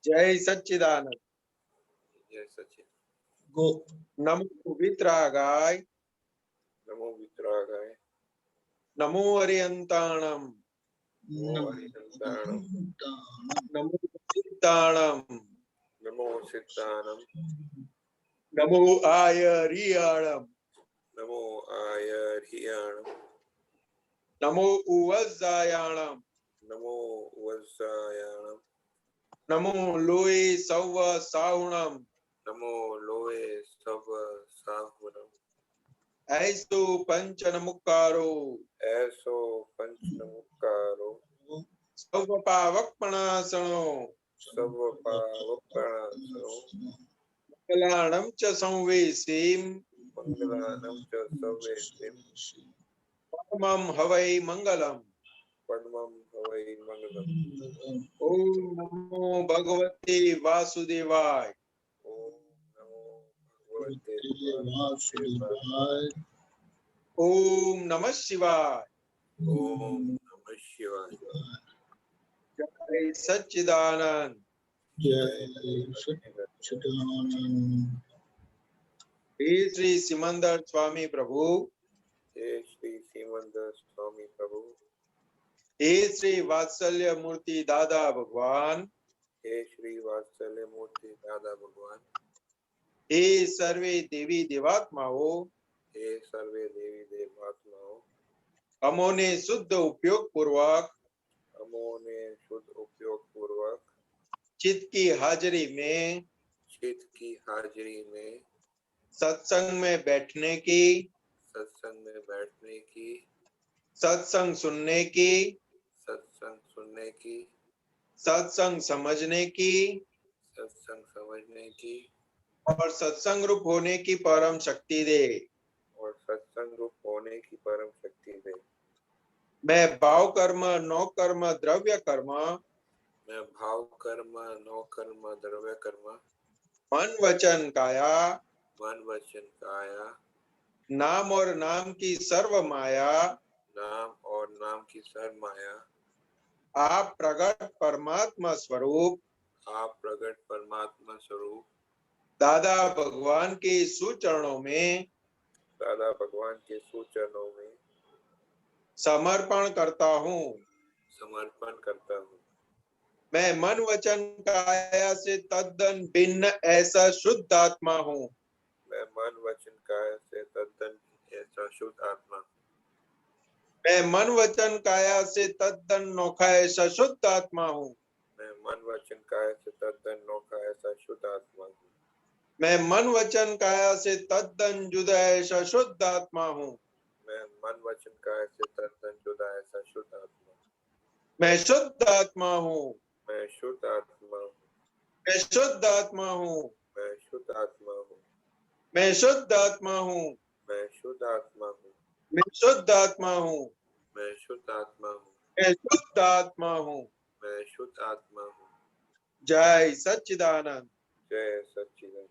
जय सच्चिदानंद। जय सच्चिद। गो। नमो वित्रागाय, नमो वित्रागाय, नमो अरियंताणम, नमो अरिहंताणम, नमो सिद्धाणम, नमो सिद्धानम, नमो आयरियाणम, नमो आयर्हियाणम, नमो उवज्जायाणम, नमो वज्रायाणम, नमो लोए सौव साहुणम, नमो लोए सव साहुरम, ऐसो पंचनमुक्कारो, ऐसो पंचनमुक्कारो, सौव पावकपणासनो, सव पावपणासनो, मंगलाणम च संवेशीम, मंगलानम च सवेतिम, परमं हवै मंगलम। पद्मं हवै मंगलम। ओम नमो भगवते वासुदेवाय, ओम नमो भगवते वासुदेवाय, ओम नमः शिवाय, ओम नमः शिवाय। जय सच्चिदानंद। जय सच्चिदानंद। हे श्री सिमंदर स्वामी प्रभु, हे श्री सिमंदर स्वामी प्रभु, हे श्री वात्सल्य मूर्ति दादा भगवान, हे श्री वात्सल्य मूर्ति दादा भगवान, हे सर्वे देवी देवात्माओं, हे सर्वे देवी देवात्माओं, हमोने शुद्ध उपयोग पूर्वक हमोने शुद्ध उपयोग पूर्वक चित्त की हाजिरी में चित्त की हाजिरी में सत्संग में बैठने की, सत्संग में बैठने की, सत्संग सुनने की, सत्संग सुनने की, सत्संग समझने की सत्संग समझने की और सत्संग रूप होने की परम शक्ति दे। और सत्संग रूप होने की परम शक्ति दे। मैं भाव कर्म, नौ कर्म, द्रव्य कर्म, मैं भाव कर्म, नौ कर्म, द्रव्य कर्म, मन वचन काया, मन वचन काया, नाम और नाम की सर्व माया, नाम और नाम की सर्व माया, आप प्रगट परमात्मा स्वरूप आप प्रगट परमात्मा स्वरूप दादा भगवान के सुचरणों में दादा भगवान के सुचरणों में समर्पण करता हूँ। समर्पण करता हूँ। मैं मन वचन काया से तद्दन भिन्न ऐसा शुद्ध आत्मा हूँ। मैं मन वचन काया से तद्दन ऐसा शुद्ध आत्मा हूँ। मैं मन वचन काया से तद्दन नोखा ऐसा शुद्ध आत्मा हूँ। मैं मन वचन काया से तद्दन नोखा ऐसा शुद्ध आत्मा हूँ। मैं मन वचन काया से तद्दन जुदा ऐसा शुद्ध आत्मा हूँ। मैं मन वचन काया से तद्दन जुदा ऐसा शुद्ध आत्मा हूँ। मैं शुद्ध आत्मा हूँ। मैं शुद्ध आत्मा हूँ। मैं शुद्ध आत्मा हूँ। मैं शुद्ध आत्मा हूँ। मैं शुद्ध आत्मा हूँ। मैं शुद्ध आत्मा हूँ। मैं शुद्ध आत्मा हूँ। मैं शुद्ध आत्मा हूँ। मैं शुद्ध आत्मा हूँ। मैं शुद्ध आत्मा हूँ। जय सच्चिदानंद। जय सच्चिदानंद।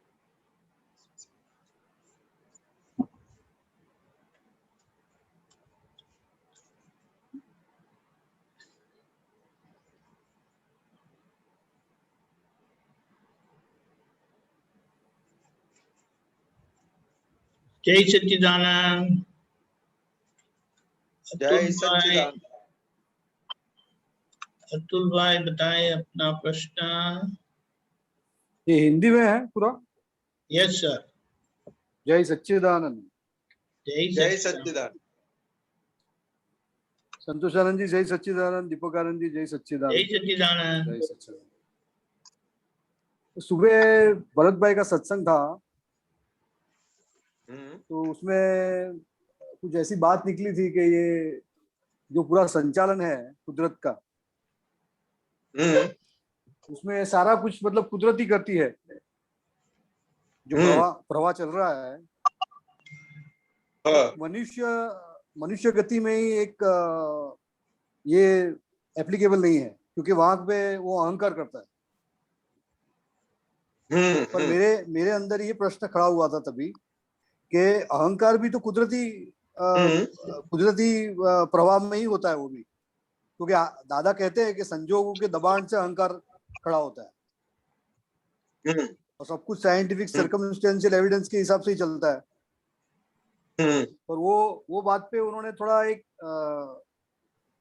जय सच्चिदानंद। जय सच्चिदानंद। अतुल भाई बताएं अपना प्रश्न। ये हिंदी में है पूरा? Yes sir. जय सच्चिदानंद। जय सच्चिदानंद। संतोष आनंद जी जय सच्चिदानंद। दीपक आनंद जी जय सच्चिदानंद। जय सच्चिदानंद। जय सच्चिदानंद। सुबह भरत भाई का सत्संग था तो उसमें कुछ ऐसी बात निकली थी कि ये जो पूरा संचालन है कुदरत का, उसमें सारा कुछ मतलब कुदरत ही करती है। जो प्रवाह चल रहा है मनुष्य गति में ही एक ये एप्लीकेबल नहीं है, क्योंकि वहां पे वो अहंकार करता है। पर मेरे अंदर ये प्रश्न खड़ा हुआ था तभी कि अहंकार भी तो कुदरती प्रभाव में ही होता है वो भी, क्योंकि दादा कहते हैं कि संजोगों के दबाव से अहंकार खड़ा होता है। हम्म, और सब कुछ साइंटिफिक सर्कमस्टेंशियल एविडेंस के हिसाब से ही चलता है। और वो बात पे उन्होंने थोड़ा एक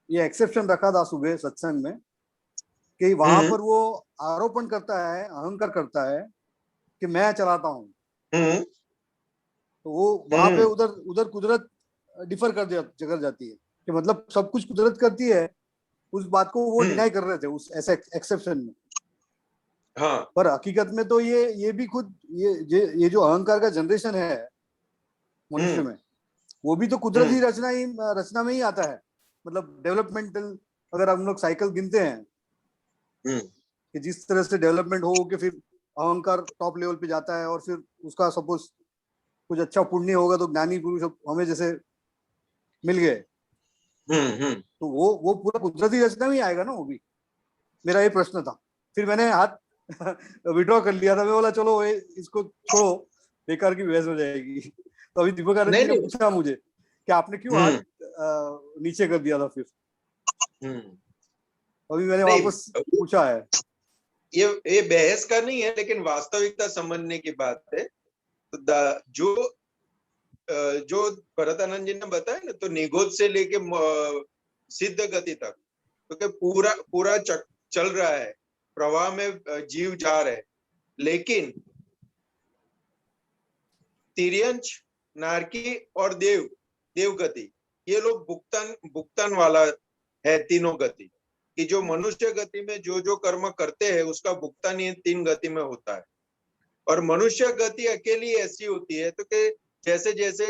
ये एक्सेप्शन रखा था सुबह सत्संग में कि वहां पर वो आरोपण करता है, अहंकार करता है कि मैं चलाता हूँ। तो वो वहां पे उधर कुदरत डिफर कर जाती है कि मतलब सब कुछ कुदरत करती है, उस बात को वो डिनाई कर रहे थे उस ऐसे एक्सेप्शन में। हाँ, पर हकीकत में तो ये भी खुद ये जो अहंकार का जनरेशन है मनुष्य में, वो भी तो कुदरती रचना में ही आता है। मतलब डेवलपमेंटल अगर हम लोग साइकिल गिनते हैं कि जिस तरह से डेवलपमेंट हो कि फिर अहंकार टॉप लेवल पे जाता है और फिर उसका सपोज कुछ अच्छा पुण्य होगा तो ज्ञानी पुरुष हमें जैसे मिल गए, तो वो पूरा कुदरती रचना में ही आएगा ना वो भी। मेरा ये प्रश्न था, फिर मैंने हाथ विड्रॉ कर लिया था। मैं बोला चलो इसको छोड़ो, बेकार की बहस हो जाएगी। तो अभी दीपक आनंद जी ने पूछा मुझे कि आपने क्यों हाथ नीचे कर दिया था। फिर अभी मैंने वापस पूछा है। ये बहस का नहीं है, लेकिन वास्तविकता समझने की बात है। तो जो भरतानंद जी ने बताया ना, तो निगोद से लेके सिद्ध गति तक तो पूरा चल रहा है, प्रवाह में जीव जा रहे, लेकिन तिर्यंश, नारकी और देव गति, ये लोग भुगतान वाला है तीनों गति कि जो मनुष्य गति में जो कर्म करते हैं उसका भुगतान ये 3 गति में होता है। और मनुष्य गति अकेली ऐसी होती है तो कि जैसे जैसे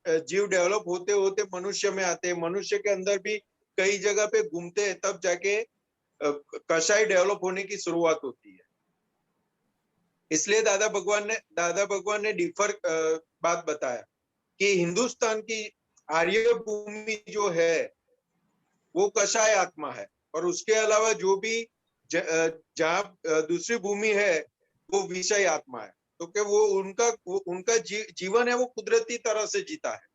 जीव डेवलप होते होते मनुष्य में आते हैं, मनुष्य के अंदर भी कई जगह पे घूमते हैं, तब जाके कषाय डेवलप होने की शुरुआत होती है। इसलिए दादा भगवान ने डिफर बात बताया कि हिंदुस्तान की आर्य भूमि जो है वो कषाय आत्मा है, और उसके अलावा जो भी जहाँ दूसरी भूमि है वो विषय आत्मा है। तो कि वो उनका जीवन है वो कुदरती तरह से जीता है,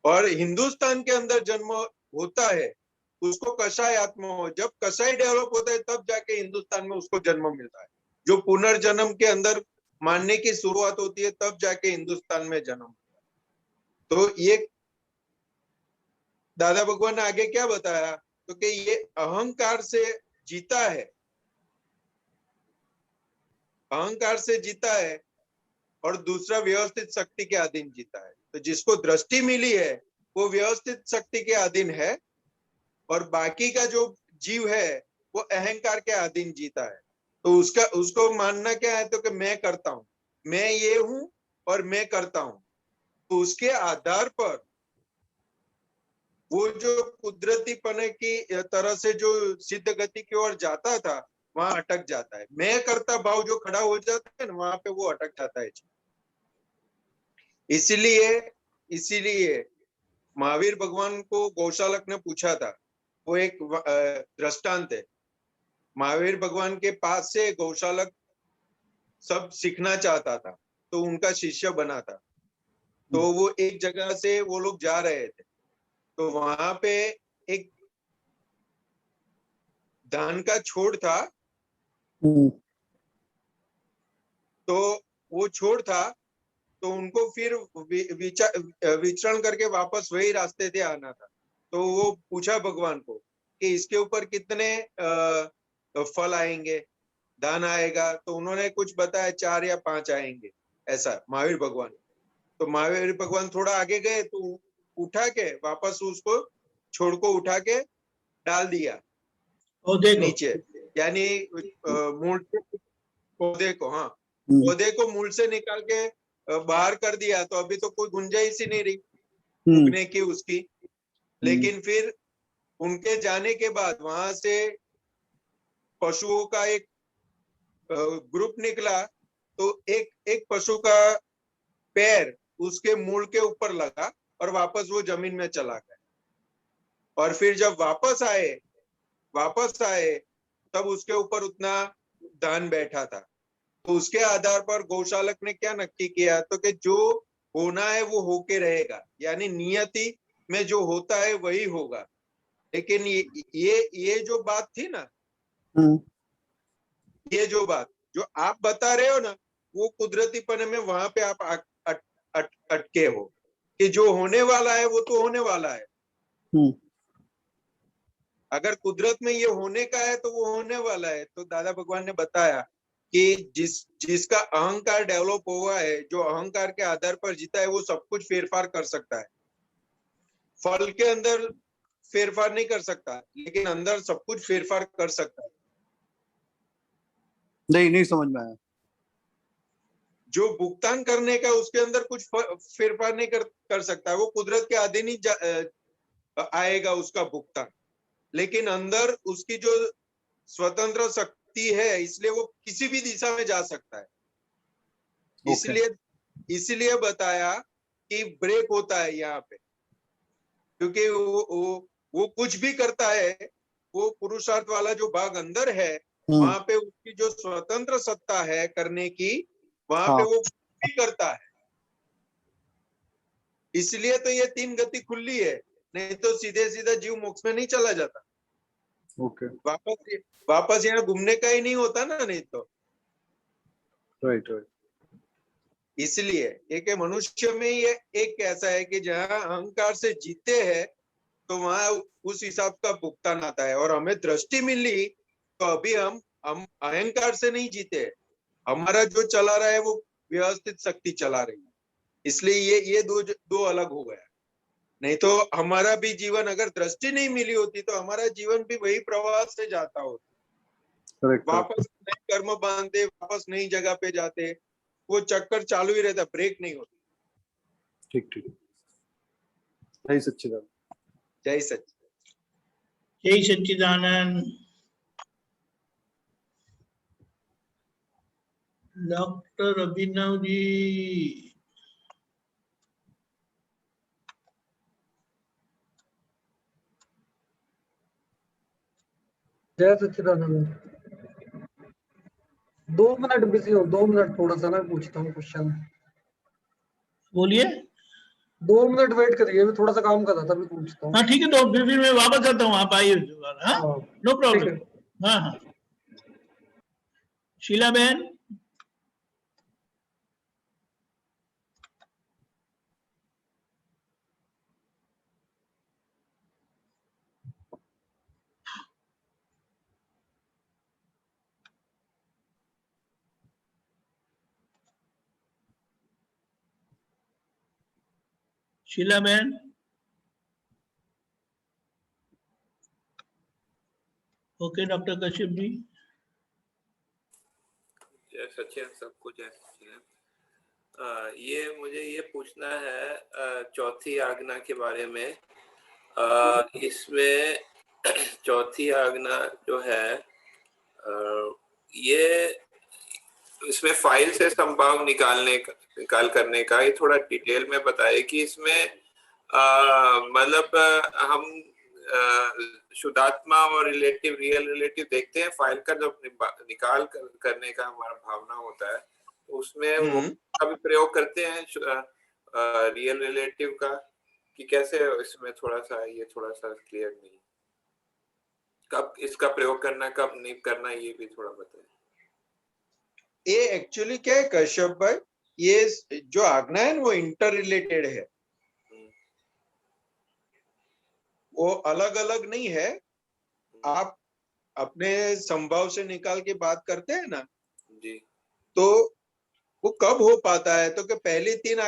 और हिंदुस्तान के अंदर जन्म होता है उसको कषाय आत्मा हो। जब कषाय डेवलप होता है तब जाके हिंदुस्तान में उसको जन्म मिलता है। जो पुनर्जन्म के अंदर मानने की शुरुआत होती है तब जाके हिंदुस्तान में जन्म होता है। तो ये दादा भगवान ने आगे क्या बताया, तो कि ये अहंकार से जीता है, अहंकार से जीता है, और दूसरा व्यवस्थित शक्ति के अधीन जीता है। तो जिसको दृष्टि मिली है वो व्यवस्थित शक्ति के अधीन है, और बाकी का जो जीव है वो अहंकार के अधीन जीता है। तो उसको मानना क्या है, तो कि मैं करता हूं, मैं ये हूं और मैं करता हूं। तो उसके आधार पर वो जो कुदरती पने की तरह से जो सिद्ध गति की ओर जाता था वहां अटक जाता है। मैं करता भाव जो खड़ा हो जाता है ना, वहां पे वो अटक जाता है। इसीलिए महावीर भगवान को गौशालक ने पूछा था, वो एक दृष्टांत है। महावीर भगवान के पास से गौशालक सब सीखना चाहता था, तो उनका शिष्य बना था। तो वो एक जगह से वो लोग जा रहे थे, तो वहां पे एक धान का छोड़ था। तो वो छोड़ था, तो उनको फिर विचरण करके वापस वही रास्ते से आना था। तो वो पूछा भगवान को कि इसके ऊपर कितने फल आएंगे, दान आएगा। तो उन्होंने कुछ बताया 4 या 5 आएंगे, ऐसा महावीर भगवान। तो महावीर भगवान थोड़ा आगे गए तो उठा के वापस उसको छोड़ को उठा के डाल दिया नीचे, यानी मूल पौधे को, हाँ पौधे को मूल से निकाल के बाहर कर दिया। तो अभी तो कोई गुंजाइश ही नहीं रही उगने की उसकी। लेकिन फिर उनके जाने के बाद वहां से पशुओं का एक ग्रुप निकला। तो एक पशु का पैर उसके मूल के ऊपर लगा और वापस वो जमीन में चला गया। और फिर जब वापस आए तब उसके ऊपर उतना धान बैठा था। तो उसके आधार पर गौशालक ने क्या नक्की किया, तो कि जो होना है वो होके रहेगा, यानी नियति में जो होता है वही होगा। लेकिन ये जो बात थी ना, ये जो बात जो आप बता रहे हो ना, वो कुदरतीपन में वहां पे आप अटके हो कि जो होने वाला है वो तो होने वाला है। अगर कुदरत में ये होने का है तो वो होने वाला है। तो दादा भगवान ने बताया कि जिसका अहंकार डेवलप हुआ है, जो अहंकार के आधार पर जीता है, वो सब कुछ फेरफार कर सकता है। फल के अंदर फेरफार नहीं कर सकता, लेकिन अंदर सब कुछ फेरफार कर सकता है। नहीं समझ में आया। जो भुगतान करने का उसके अंदर कुछ फेरफार नहीं कर सकता, वो कुदरत के अधीन ही आएगा उसका भुगतान। लेकिन अंदर उसकी जो स्वतंत्र शक्ति है, इसलिए वो किसी भी दिशा में जा सकता है। इसलिए बताया कि ब्रेक होता है यहाँ पे, क्योंकि वो कुछ भी करता है, वो पुरुषार्थ वाला जो भाग अंदर है, वहां पे उसकी जो स्वतंत्र सत्ता है करने की, वहां पे वो भी करता है। इसलिए तो ये 3 गति खुली है, नहीं तो सीधे सीधा जीव मोक्ष में नहीं चला जाता। वापस यहाँ घूमने का ही नहीं होता ना, नहीं तो। राइट। इसलिए एक मनुष्य में ये एक ऐसा है कि जहाँ अहंकार से जीते हैं, तो वहां उस हिसाब का भुगतान आता है। और हमें दृष्टि मिली तो अभी हम अहंकार से नहीं जीते, हमारा जो चला रहा है वो व्यवस्थित शक्ति चला रही है। इसलिए ये दो अलग हो गया। नहीं तो हमारा भी जीवन, अगर दृष्टि नहीं मिली होती तो हमारा जीवन भी वही प्रवाह से जाता होता। वापस नए कर्म बांधते, वापस नई जगह पे जाते, वो चक्कर चालू ही रहता, ब्रेक नहीं होता। ठीक। जय सच्चिदानंद। जय सच्चिदानंद। जय सच्चिदानंद। डॉक्टर अभिनव जी। जय सच्चिदानंद। 2 मिनट बिजी हो, 2 मिनट थोड़ा सा मैं पूछता हूँ क्वेश्चन। बोलिए। 2 मिनट वेट करिए, मैं थोड़ा सा काम कर रहा था, अभी पूछता हूँ। हाँ ठीक है, तो फिर मैं वापस आता हूँ, आप आइए। No problem. हाँ। शीला बहन। शीला बहन। Okay doctor Kashyap ji. सचिन सब कुछ है। ये मुझे ये पूछना है चौथी आज्ञा के बारे में। इसमें चौथी आज्ञा जो है, ये इसमें फाइल से संभाव निकाल करने का, ये थोड़ा डिटेल में बताए कि इसमें मतलब हम शुद्धात्मा और रियल रिलेटिव देखते हैं। फाइल का जब निकाल करने का हमारा भावना होता है, उसमें वो का भी प्रयोग करते हैं रियल रिलेटिव का, कि कैसे इसमें थोड़ा सा क्लियर नहीं, कब इसका प्रयोग करना कब नहीं करना, ये भी थोड़ा बताएं। ये एक्चुअली क्या है कश्यप भाई, ये जो आज्ञा है वो इंटर रिलेटेड है, वो अलग अलग नहीं है। आप अपने संभव से निकाल के बात करते हैं ना जी, तो वो कब हो पाता है, तो कि पहली 3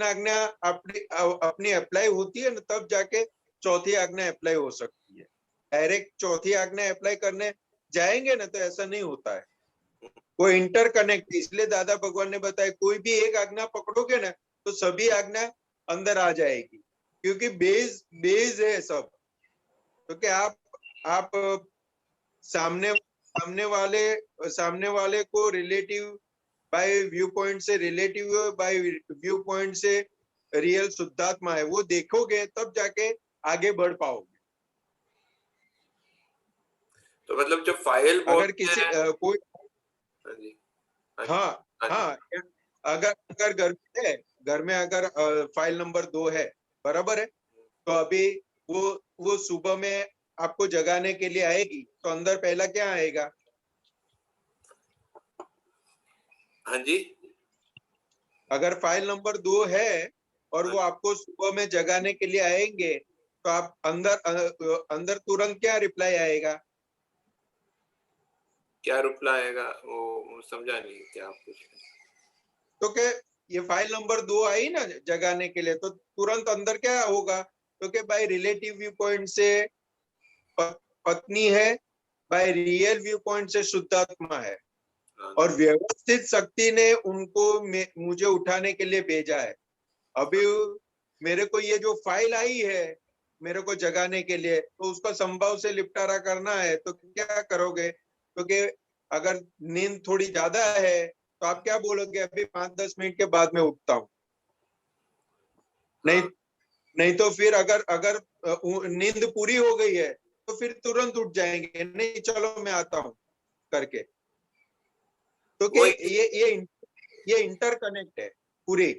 आज्ञा अपनी अप्लाई होती है ना, तब जाके चौथी आज्ञा अप्लाई हो सकती है। डायरेक्ट चौथी आज्ञा अप्लाई करने जाएंगे ना तो ऐसा नहीं होता है, वो इंटरकनेक्ट। इसलिए दादा भगवान ने बताया कोई भी एक आज्ञा पकड़ोगे ना तो सभी आज्ञा अंदर आ जाएगी, क्योंकि बेस है सब। तो क्या आप सामने वाले को रिलेटिव बाय व्यू पॉइंट से, रिलेटिव बाय व्यू पॉइंट से रियल शुद्धात्मा है, वो देखोगे तब जाके आगे बढ़ पाओगे। तो मतलब जो फाइल अगर किसी कोई हाँ, अगर घर में अगर फाइल नंबर 2 है, बराबर है, तो अभी वो सुबह में आपको जगाने के लिए आएगी, तो अंदर पहला क्या आएगा? हाँ जी, अगर फाइल नंबर 2 है और वो आपको सुबह में जगाने के लिए आएंगे तो आप अंदर तुरंत क्या रिप्लाई आएगा? क्या रिप्लाई आएगा वो समझा नहीं क्या आप पूछ रहे हैं। तो क्या ये फाइल नंबर 2 आई ना जगाने के लिए, तो तुरंत अंदर क्या होगा? तो क्या बाय रिलेटिव व्यू पॉइंट से पत्नी है, बाय रियल व्यू पॉइंट से शुद्धात्मा है, हाँ, और व्यवस्थित शक्ति ने उनको मुझे उठाने के लिए भेजा है। अभी मेरे को ये जो फाइल आई है मेरे को जगाने के लिए, तो उसका संभव से निपटारा करना है, तो क्या करोगे? क्योंकि अगर नींद थोड़ी ज्यादा है तो आप क्या बोलोगे? अभी 5-10 मिनट के बाद में उठता हूँ। नहीं तो फिर अगर नींद पूरी हो गई है तो फिर तुरंत उठ जाएंगे, नहीं चलो मैं आता हूँ करके। तो क्या ये इंटरकनेक्ट है पूरी।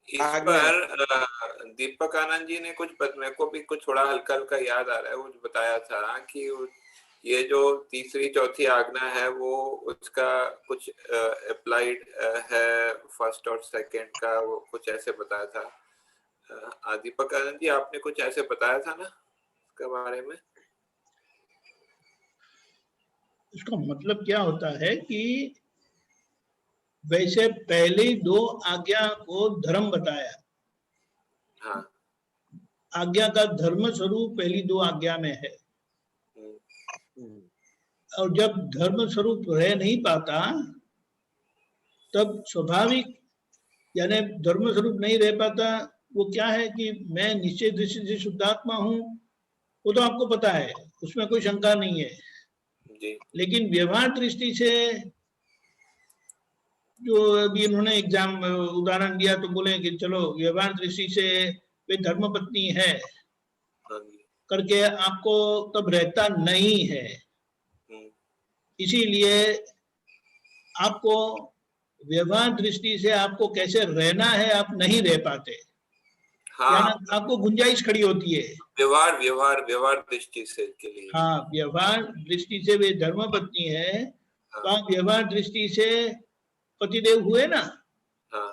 इस पर दीपक आनंद जी ने मेरे को भी कुछ थोड़ा हल्का हल्का याद आ रहा है, वो बताया था कि ये जो तीसरी चौथी आज्ञा है वो उसका कुछ अप्लाइड है फर्स्ट और सेकंड का, वो कुछ ऐसे बताया था। दीपक आनंद जी आपने कुछ ऐसे बताया था ना इसके बारे में? इसका मतलब क्या होता है कि वैसे पहले 2 आज्ञा को धर्म बताया। हाँ, आज्ञा का धर्म स्वरूप पहली 2 आज्ञा में है, और जब धर्म स्वरूप रह नहीं पाता तब स्वाभाविक, यानी धर्म स्वरूप नहीं रह पाता, वो क्या है कि मैं निश्चय दृष्टि से शुद्धात्मा हूँ, वो तो आपको पता है, उसमें कोई शंका नहीं है जी। लेकिन व्यवहार दृष्टि से जो अभी इन्होंने एग्जाम उदाहरण दिया तो बोले कि चलो व्यवहार दृष्टि से वे धर्मपत्नी है करके आपको तब रहता नहीं है, इसीलिए आपको व्यवहार दृष्टि से आपको कैसे रहना है आप नहीं रह पाते। हाँ, आपको गुंजाइश खड़ी होती है व्यवहार दृष्टि से के लिए। हाँ, व्यवहार दृष्टि से वे धर्मपत्नी है, हाँ, तो आप व्यवहार दृष्टि से पतिदेव हुए ना, हाँ,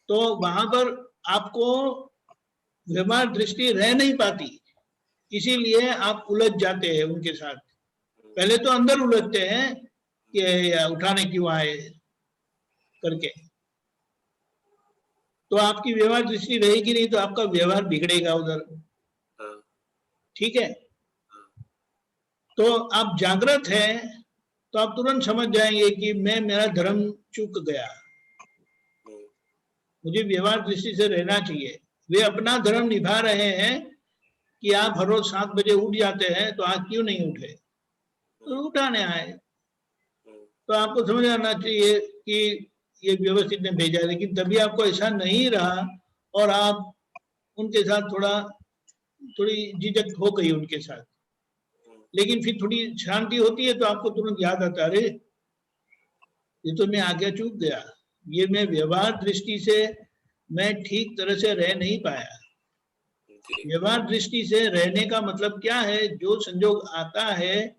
तो वहां पर आपको व्यवहार दृष्टि रह नहीं पाती, इसीलिए आप उलझ जाते हैं उनके साथ। पहले तो अंदर उलझते हैं कि उठाने क्यों आए करके, तो आपकी व्यवहार दृष्टि रहेगी नहीं तो आपका व्यवहार बिगड़ेगा उधर। ठीक है, तो आप जागृत हैं तो आप तुरंत समझ जाएंगे कि मेरा धर्म चूक गया, मुझे व्यवहार दृष्टि से रहना चाहिए। वे अपना धर्म निभा रहे हैं कि आप हर रोज 7 बजे उठ जाते हैं, तो आज क्यों नहीं उठे? तो उठाने आए, तो आपको समझ आना चाहिए कि ये व्यवस्थित ने भेजा, लेकिन तभी आपको ऐसा नहीं रहा और आप उनके साथ थोड़ी झिझक हो गई उनके साथ, लेकिन फिर थोड़ी शांति होती है तो आपको तुरंत याद आता, अरे ये तो मैं आगे चूक गया, ये मैं व्यवहार दृष्टि से मैं ठीक तरह से रह नहीं पाया। व्यवहार दृष्टि से रहने का मतलब क्या है? जो संजोग आता है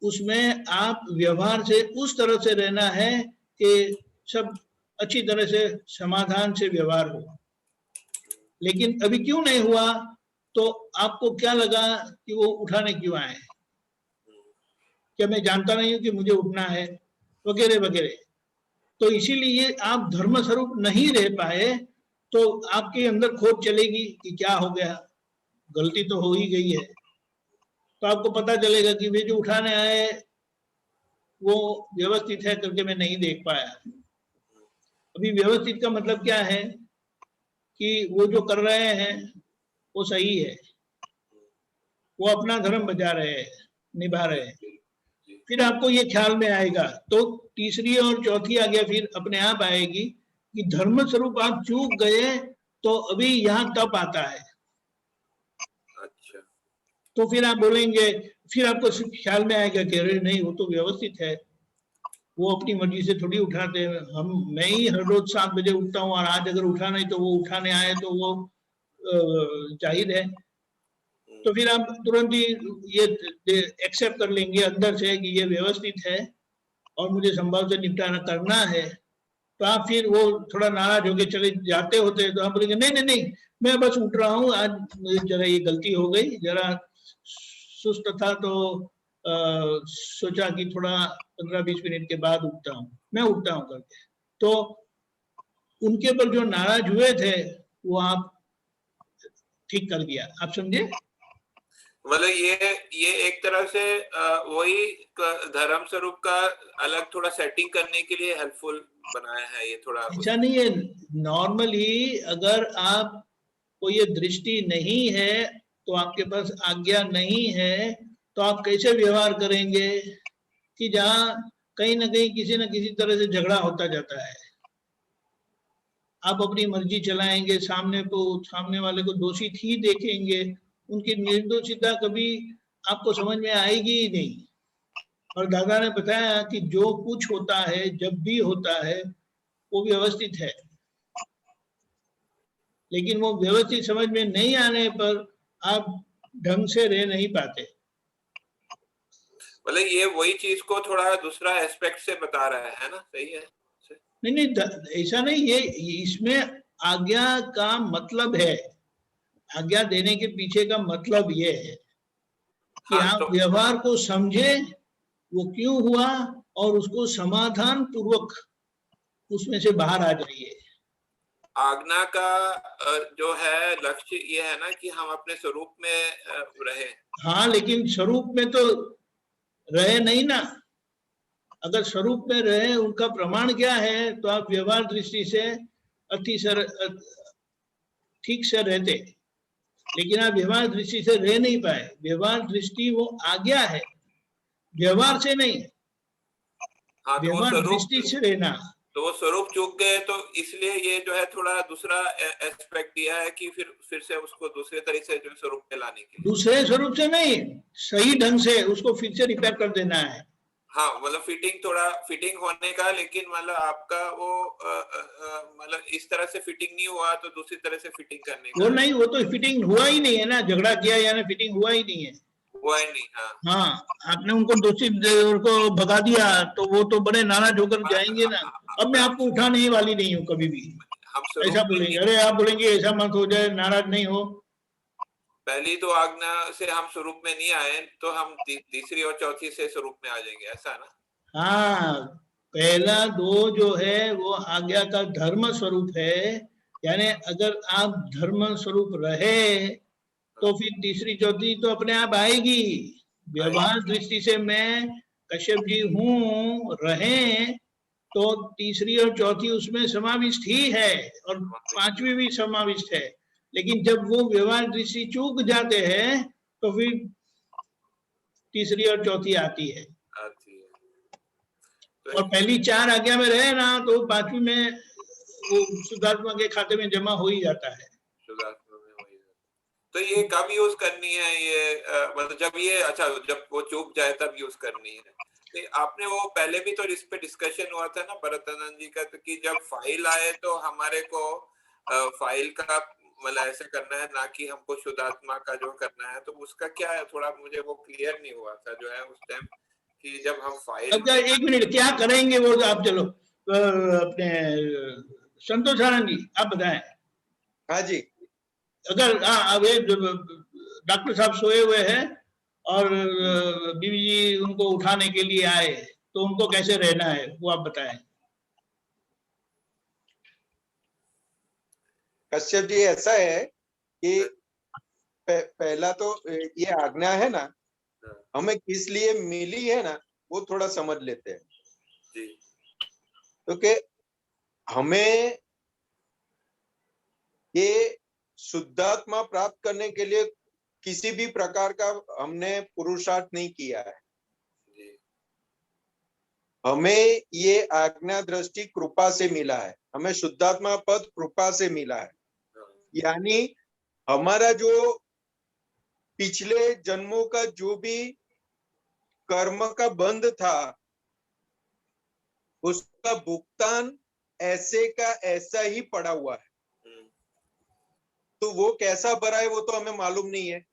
उसमें आप व्यवहार से उस तरह से रहना है कि सब अच्छी तरह से समाधान से व्यवहार हो। लेकिन अभी क्यों नहीं हुआ? तो आपको क्या लगा कि वो उठाने क्यों आए? क्या मैं जानता नहीं हूं कि मुझे उठना है? वगैरह वगैरह। तो इसीलिए आप धर्म स्वरूप नहीं रह पाए, तो आपके अंदर खोज चलेगी कि क्या हो गया, गलती तो हो ही गई है। तो आपको पता चलेगा कि वे जो उठाने आए वो व्यवस्थित है करके मैं नहीं देख पाया। अभी व्यवस्थित का मतलब क्या है कि वो जो कर रहे हैं वो सही है, वो अपना धर्म बजा रहे हैं, निभा रहे हैं। फिर आपको ये ख्याल में आएगा, तो तीसरी और चौथी आज्ञा फिर अपने आप आएगी कि धर्म स्वरूप आप चूक गए, तो अभी यहाँ तप आता है। अच्छा, तो फिर आप बोलेंगे, फिर आपको ख्याल में आएगा कि अरे नहीं, वो तो व्यवस्थित है, वो अपनी मर्जी से थोड़ी उठाते हैं। मैं ही हर रोज 7 बजे उठता हूँ और आज अगर उठा नहीं तो वो उठाने आए तो वो जाहिर है। तो फिर आप तुरंत ही ये एक्सेप्ट कर लेंगे अंदर से कि ये व्यवस्थित है, और मुझे संभव से निपटारा करना है, तो आप फिर वो थोड़ा नाराज होके चले जाते होते तो आप बोलेंगे नहीं नहीं नहीं मैं बस उठ रहा हूँ, आज मुझे जरा ये गलती हो गई, जरा सुस्त था तो सोचा कि थोड़ा 15-20 मिनट के बाद उठता हूँ, मैं उठता हूँ करके। तो उनके पर जो नाराज हुए थे वो आप ठीक कर दिया, आप समझे? मतलब ये एक तरह से वही धर्म स्वरूप का अलग थोड़ा सेटिंग करने के लिए हेल्पफुल बनाया है ये थोड़ा। ऐसा नहीं है, नॉर्मली अगर आप को ये दृष्टि नहीं है तो आपके पास आज्ञा नहीं है तो आप कैसे व्यवहार करेंगे कि जहां कहीं ना कहीं किसी न किसी तरह से झगड़ा होता जाता है। आप अपनी मर्जी चलाएंगे, सामने वाले को दोषी ही देखेंगे, उनकी निर्दोषिता कभी आपको समझ में आएगी ही नहीं। और दादा ने बताया कि जो कुछ होता है जब भी होता है वो व्यवस्थित है, लेकिन वो व्यवस्थित समझ में नहीं आने पर आप ढंग से रह नहीं पाते। मतलब ये वही चीज को थोड़ा दूसरा एस्पेक्ट से बता रहा है ना, सही है? नहीं नहीं ऐसा नहीं, ये इसमें आज्ञा का मतलब है, आज्ञा देने के पीछे का मतलब ये है कि हाँ, आप तो व्यवहार को समझे वो क्यों हुआ और उसको समाधान पूर्वक उसमें से बाहर आ जाइए। आज्ञा का जो है लक्ष्य ये है ना कि हम अपने स्वरूप में रहे। हाँ, लेकिन स्वरूप में तो रहे नहीं ना। अगर स्वरूप में रहे उनका प्रमाण क्या है, तो आप व्यवहार दृष्टि से ठीक से रहते, लेकिन आप व्यवहार दृष्टि से रह नहीं पाए। व्यवहार दृष्टि वो आज्ञा है, व्यवहार से नहीं, हाँ, तो वो व्यवहार स्वरूप, दृष्टि से रहना। तो वो स्वरूप चूक गए, तो इसलिए ये जो है थोड़ा दूसरा एस्पेक्ट दिया है कि फिर से उसको दूसरे तरीके से जो स्वरूप पे लाने के लिए। दूसरे स्वरूप से नहीं, सही ढंग से उसको फिर से रिपेयर कर देना है। हाँ, मतलब फिटिंग होने का, लेकिन मतलब आपका वो मतलब इस तरह से फिटिंग नहीं हुआ तो दूसरी तरह से फिटिंग करने का। वो नहीं, वो तो फिटिंग हुआ ही नहीं है ना, झगड़ा किया यानी फिटिंग हुआ ही नहीं है। हुआ ही नहीं। हाँ, हाँ, आपने उनको उनको भगा दिया तो वो तो बड़े नाराज होकर जाएंगे ना। अब मैं आपको उठाने ही वाली नहीं हूँ कभी भी। हम ऐसा स्वरूप बोलेंगे, अरे आप बोलेंगे ऐसा मत हो जाए, नाराज नहीं हो। पहली तो आज्ञा से हम स्वरूप में नहीं आए तो हम तीसरी और चौथी से स्वरूप में आ जाएंगे, ऐसा ना? हाँ, पहला दो जो है वो आज्ञा का धर्म स्वरूप है, यानी अगर आप धर्म स्वरूप रहे तो फिर तीसरी चौथी तो अपने आप आएगी। व्यवहार दृष्टि से मैं कश्यप जी हूँ रहे तो तीसरी और चौथी उसमें समाविष्ट ही है और पांचवी भी समाविष्ट है, लेकिन जब वो व्यवहार दृष्टि चूक जाते हैं तो फिर तीसरी और चौथी आती है। तो और पहली चार आज्ञा में रहे ना तो पांचवी में वो शुद्धात्मा के खाते में जमा हो ही जाता है। तो ये कब यूज करनी है ये, मतलब जब ये, अच्छा जब वो चूक जाए तब यूज करनी है? नहीं, आपने वो पहले भी तो इस पे डिस्कशन हुआ था ना भरतानंद जी का, तो कि जब फाइल आए तो हमारे को फाइल का मतलब ऐसे करना है, ना कि हमको शुद्धात्मा का जो करना है। तो उसका क्या है, थोड़ा मुझे वो क्लियर नहीं हुआ था जो है उस टाइम, कि जब हम फाइल अब एक मिनट क्या करेंगे वो आप, चलो अपने संतोष आनंद जी आप बताएं। हाँ जी, अगर अब डॉक्टर साहब सोए हुए हैं और बीवी जी उनको उठाने के लिए आए तो उनको कैसे रहना है वो आप बताएं। कश्यप जी ऐसा है कि पहला तो ये आज्ञा है ना, हमें किस लिए मिली है ना, वो थोड़ा समझ लेते हैं। क्योंकि हमें ये शुद्धात्मा प्राप्त करने के लिए किसी भी प्रकार का हमने पुरुषार्थ नहीं किया है। हमें ये आज्ञा दृष्टि कृपा से मिला है, हमें शुद्धात्मा पद कृपा से मिला है। यानी हमारा जो पिछले जन्मों का जो भी कर्म का बंध था उसका भुगतान ऐसे का ऐसा ही पड़ा हुआ है। तो वो कैसा भरा है वो तो हमें मालूम नहीं है,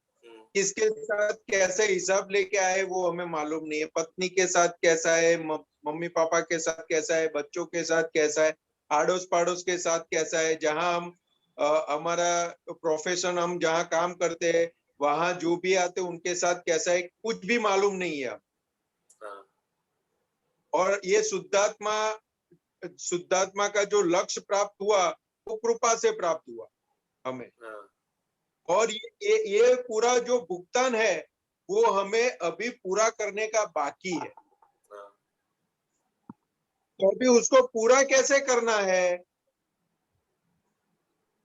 किसके साथ कैसे हिसाब लेके आए वो हमें मालूम नहीं है। पत्नी के साथ कैसा है, मम्मी पापा के साथ कैसा है, बच्चों के साथ कैसा है, आड़ोस पड़ोस के साथ कैसा है, जहां हम हमारा प्रोफेशन, हम जहाँ काम करते हैं वहां जो भी आते उनके साथ कैसा है, कुछ भी मालूम नहीं है। हाँ, और ये शुद्धात्मा का जो लक्ष्य प्राप्त हुआ वो कृपा से प्राप्त हुआ हमें। हाँ, और ये पूरा जो भुगतान है वो हमें अभी पूरा करने का बाकी है। हाँ, तो अभी उसको पूरा कैसे करना है?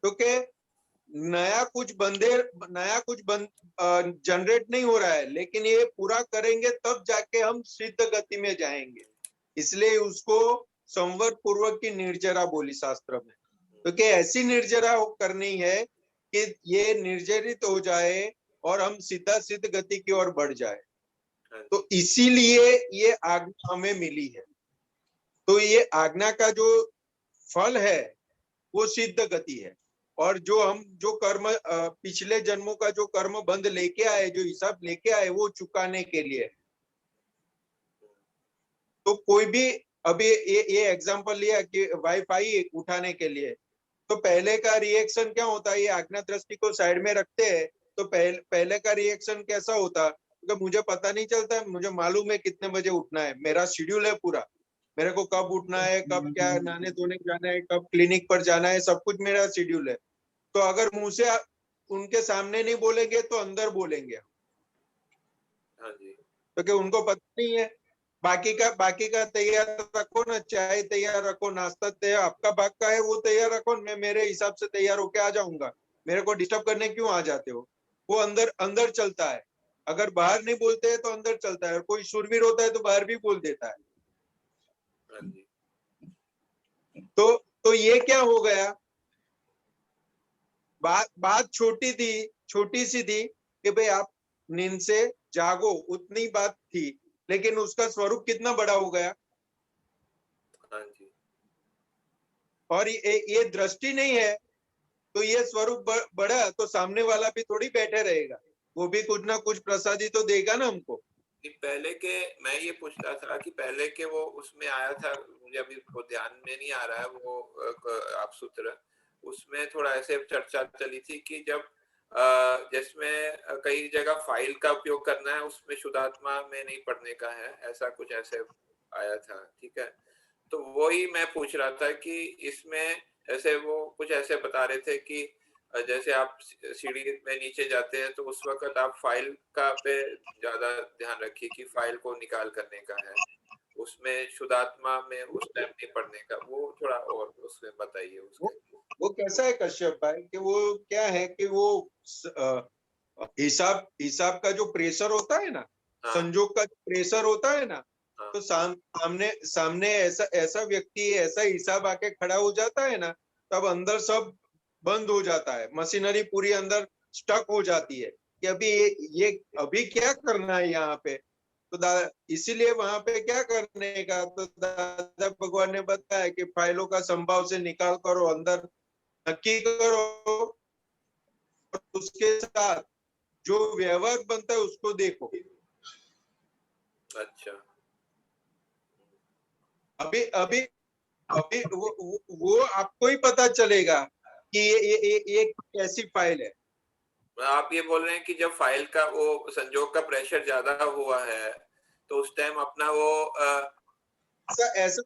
क्योंकि नया कुछ जनरेट नहीं हो रहा है, लेकिन ये पूरा करेंगे तब जाके हम सिद्ध गति में जाएंगे। इसलिए उसको संवर पूर्वक की निर्जरा बोली शास्त्र में, क्योंकि ऐसी निर्जरा करनी है कि ये निर्जरित हो जाए और हम सीधा सिद्ध गति की ओर बढ़ जाए। तो इसीलिए ये आज्ञा हमें मिली है। तो ये आज्ञा का जो फल है वो सिद्ध गति है। और जो कर्म पिछले जन्मों का जो कर्म बंध लेके आए, जो हिसाब लेके आए, वो चुकाने के लिए। तो कोई भी अभी ये एग्जांपल लिया कि वाईफाई उठाने के लिए, तो पहले का रिएक्शन क्या होता है? ये आज्ञा दृष्टि को साइड में रखते हैं तो पहले का रिएक्शन कैसा होता? तो मुझे पता नहीं चलता, मुझे मालूम है कितने बजे उठना है, मेरा शेड्यूल है पूरा, मेरे को कब उठना है, कब क्या नहाने धोने जाना है, कब क्लिनिक पर जाना है, सब कुछ मेरा शेड्यूल है। तो अगर मुंह से उनके सामने नहीं बोलेंगे तो अंदर बोलेंगे। हाँ जी, क्योंकि उनको पता नहीं है। बाकी का तैयार रखो ना, चाय तैयार रखो, नाश्ता तैयार, आपका भाग का है वो तैयार रखो, मैं मेरे हिसाब से तैयार होके आ जाऊंगा, मेरे को डिस्टर्ब करने क्यों आ जाते हो? वो अंदर अंदर चलता है। अगर बाहर नहीं बोलते हैं तो अंदर चलता है, और कोई शूरवीर होता है तो बाहर भी बोल देता है। हाँ जी, तो ये क्या हो गया? बात छोटी सी थी कि भाई आप नींद से जागो, उतनी बात थी, लेकिन उसका स्वरूप कितना बड़ा हो गया। हाँ जी, और ये दृष्टि नहीं है तो ये स्वरूप बड़ा, तो सामने वाला भी थोड़ी बैठे रहेगा, वो भी कुछ ना कुछ प्रसादी तो देगा ना हमको। पहले के, मैं ये पूछता था कि पहले के वो उसमें आया था, मुझे अभी वो ध्यान में नहीं आ रहा है, वो आप सूत्र उसमें थोड़ा ऐसे चर्चा चली थी कि जब जिसमें कई जगह फाइल का उपयोग करना है, उसमें शुद्धात्मा में नहीं पढ़ने का है, ऐसा कुछ ऐसे आया था। ठीक है, तो वही मैं पूछ रहा था कि इसमें ऐसे वो कुछ ऐसे बता रहे थे कि जैसे आप सीढ़ी में नीचे जाते हैं तो उस वक्त आप फाइल का पे ज्यादा ध्यान रखिए कि फाइल को निकाल करने का है, उसमें शुद्धात्मा में उस टाइम नहीं पढ़ने का। वो थोड़ा और उसमें बताइए उसके। वो कैसा है कश्यप भाई, कि वो क्या है कि वो हिसाब का जो प्रेशर होता है ना, हाँ, संजोग का जो प्रेशर होता है ना, हाँ, तो सामने ऐसा व्यक्ति, ऐसा हिसाब आके खड़ा हो जाता है ना, तब अंदर सब बंद हो जाता है, मशीनरी पूरी अंदर स्टक हो जाती है कि अभी ये अभी क्या करना है यहाँ पे। तो इसीलिए वहां पे क्या करने का, तो दादा भगवान ने बताया कि फाइलों का संभाव से निकाल करो, अंदर नक्की करो, और उसके साथ जो व्यवहार बनता है उसको देखो। अच्छा, अभी अभी अभी वो आपको ही पता चलेगा कि ये कैसी फाइल है। आप ये बोल रहे हैं कि जब फाइल का वो संजोग का प्रेशर ज्यादा हुआ है तो उस टाइम अपना वो ऐसा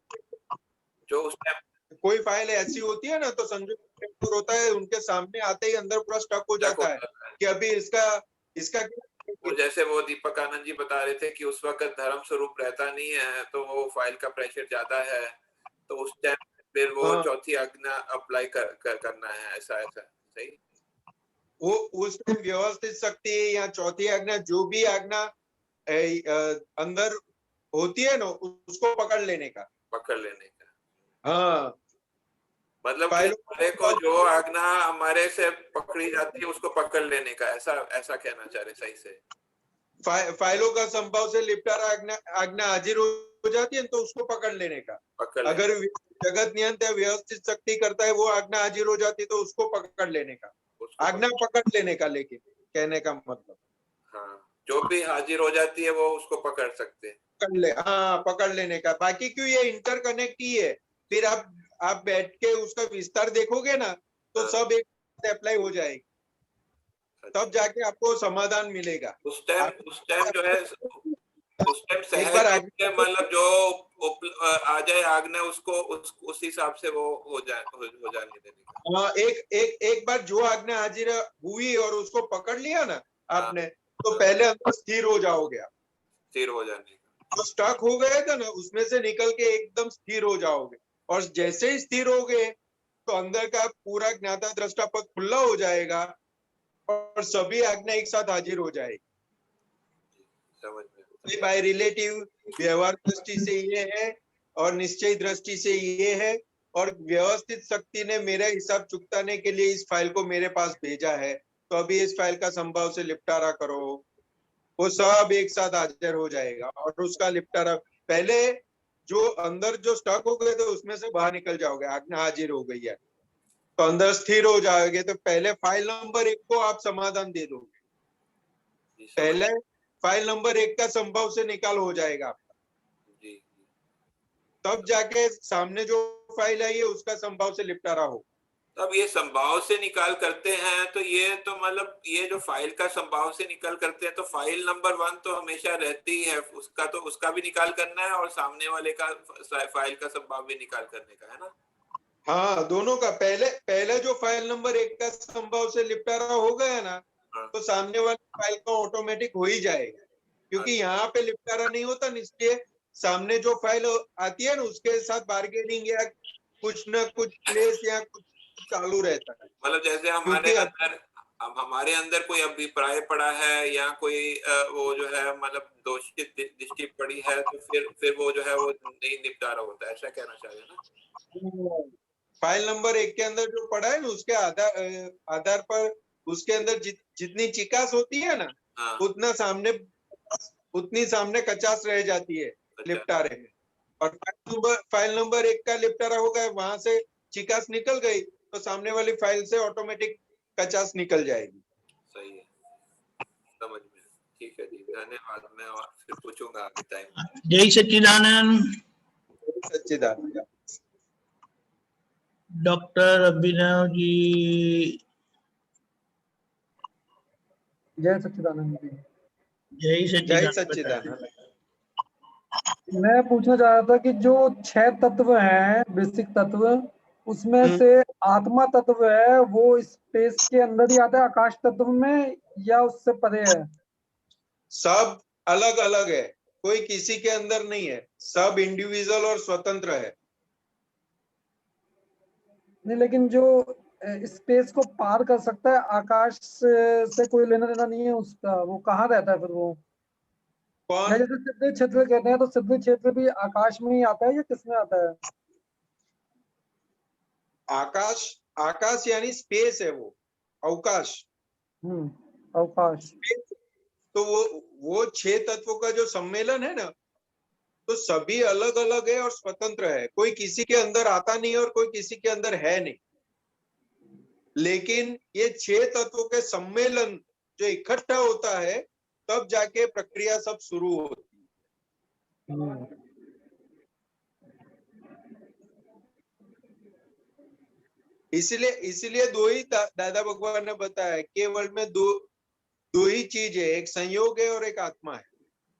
जो उस टाइम कोई फाइल ऐसी होती है ना, तो संजोग होता है, उनके सामने आते ही अंदर पूरा स्टक हो जाता है कि अभी इसका और जैसे वो दीपक आनंद जी बता रहे थे कि उस वक्त धर्म स्वरूप रहता नहीं है, तो वो फाइल का प्रेशर ज्यादा है, तो उस टाइम फिर वो हाँ, चौथी आज्ञा अप्लाई करना है, ऐसा ऐसा सही। वो उस टाइम व्यवस्थित शक्ति या चौथी आज्ञा, जो भी आज्ञा अंदर होती है ना, उसको पकड़ लेने का। पकड़ लेने का हाँ, मतलब कि फाइलों हमारे को जो आज्ञा हमारे से पकड़ी जाती है उसको पकड़ लेने का, ऐसा ऐसा कहना चाह रहे सही से। फाइलों का संभव से लिपटा आज्ञा हाजिर हो जाती है तो उसको पकड़ लेने का। पकड़ लेने अगर जगत नियंत्रण या व्यवस्थित शक्ति करता है, वो आज्ञा हाजिर हो जाती है तो उसको पकड़ लेने का, उसको आज्ञा पकड़ लेने का। लेकिन कहने का मतलब जो भी हाजिर हो जाती है वो उसको पकड़ सकते हैं। पकड़ ले, हाँ पकड़ लेने का। बाकी क्यों ये इंटरकनेक्ट ही है, फिर आप बैठ के उसका विस्तार देखोगे ना तो हाँ। सब एक अप्लाई हो जाएगी, तब जाके आपको समाधान मिलेगा। उस टाइम जो है उस टाइम एक बार सहज में मतलब जो आ जाए आज्ञा उसको उस हिसाब से वो हो जाने देने का। हाँ, एक बार जो आज्ञा हाजिर हुई और उसको पकड़ लिया ना आपने, तो पहले अंदर स्थिर हो जाओगे आप। स्थिर हो जाने का। जो स्टक हो गए थे ना उसमें से निकल के एकदम स्थिर हो जाओगे, और जैसे ही स्थिर हो गए तो अंदर का पूरा ज्ञाता दृष्टा पद खुला हो जाएगा और सभी आज्ञा एक साथ हाजिर हो जाएगी। समझ में। बाय रिलेटिव व्यवहार दृष्टि से ये है और निश्चय दृष्टि से ये है, और व्यवस्थित शक्ति ने मेरा हिसाब चुकाने के लिए इस फाइल को मेरे पास भेजा है, तो अभी इस फाइल का संभाव से निपटारा करो। वो सब एक साथ हाजिर हो जाएगा और उसका निपटारा, पहले जो अंदर जो स्टक हो गए थे उसमें से बाहर निकल जाओगे, आज्ञा हाजिर हो गई है तो अंदर स्थिर हो जाओगे, तो पहले फाइल नंबर 1 को आप समाधान दे दोगे। पहले फाइल नंबर 1 का संभव से निकाल हो जाएगा आपका, जी। तब जाके सामने जो फाइल आई है उसका संभव से निपटारा हो। तब ये संभाव से निकाल करते हैं तो ये तो मतलब ये जो फाइल का संभाव से निकाल करते हैं तो फाइल नंबर 1 तो हमेशा रहती ही है, उसका तो उसका भी निकाल करना है और सामने वाले का फाइल का संभाव भी निकाल करने का है ना। हाँ, दोनों का। पहले जो फाइल नंबर 1 का संभव से निपटारा हो गया ना, तो सामने वाली फाइल का ऑटोमेटिक हो ही जाएगा, क्योंकि यहाँ पे निपटारा नहीं होता, इसलिए सामने जो फाइल आती है ना उसके साथ बार्गेनिंग या कुछ न कुछ प्लेस या कुछ चालू रहता है। मतलब जैसे हमारे अंदर कोई अभिप्राय पड़ा है या कोई वो जो है मतलब दोषित दृष्टि पड़ी है तो फिर वो जो है वो नहीं निपटारा होता है, ऐसा कहना चाहिए ना। फाइल नंबर 1 के अंदर जो पड़ा है ना उसके आधार पर उसके अंदर जितनी चिकास होती है ना, उतनी सामने कचास रह जाती है निपटारे में। और फाइल नंबर 1 का निपटारा हो गया, वहां से चिकास निकल गई तो सामने वाली फाइल से ऑटोमेटिक कचास निकल जाएगी। सही है, समझ में। ठीक है जी, धन्यवाद। मैं फिर पूछूंगा अभी टाइम। जय सच्चिदानंद। सच्चिदानंद। डॉक्टर अभिनव जी। जय सच्चिदानंद जी। जय सच्चिदानंद। मैं पूछना चाह रहा था कि जो 6 तत्व हैं, बेसिक तत्व, उसमें से आत्मा तत्व है वो स्पेस के अंदर ही आता है, आकाश तत्व में, या उससे परे है? सब अलग अलग है, कोई किसी के अंदर नहीं है, सब इंडिविजुअल और स्वतंत्र है। नहीं, लेकिन जो स्पेस को पार कर सकता है, आकाश से कोई लेना देना नहीं है उसका, वो कहाँ रहता है फिर वो? कौन? जैसे सिद्ध क्षेत्र कहते हैं, तो सिद्ध क्षेत्र भी आकाश में ही आता है या किसमें आता है? आकाश यानी स्पेस है, वो अवकाश। अवकाश। तो वो 6 तत्वों का जो सम्मेलन है ना, तो सभी अलग अलग है और स्वतंत्र है, कोई किसी के अंदर आता नहीं और कोई किसी के अंदर है नहीं। लेकिन ये 6 तत्वों के सम्मेलन जो इकट्ठा होता है तब जाके प्रक्रिया सब शुरू होती है। इसलिए दो ही दादा भगवान ने बताया, केवल में दो ही चीज है, एक संयोग है और एक आत्मा है,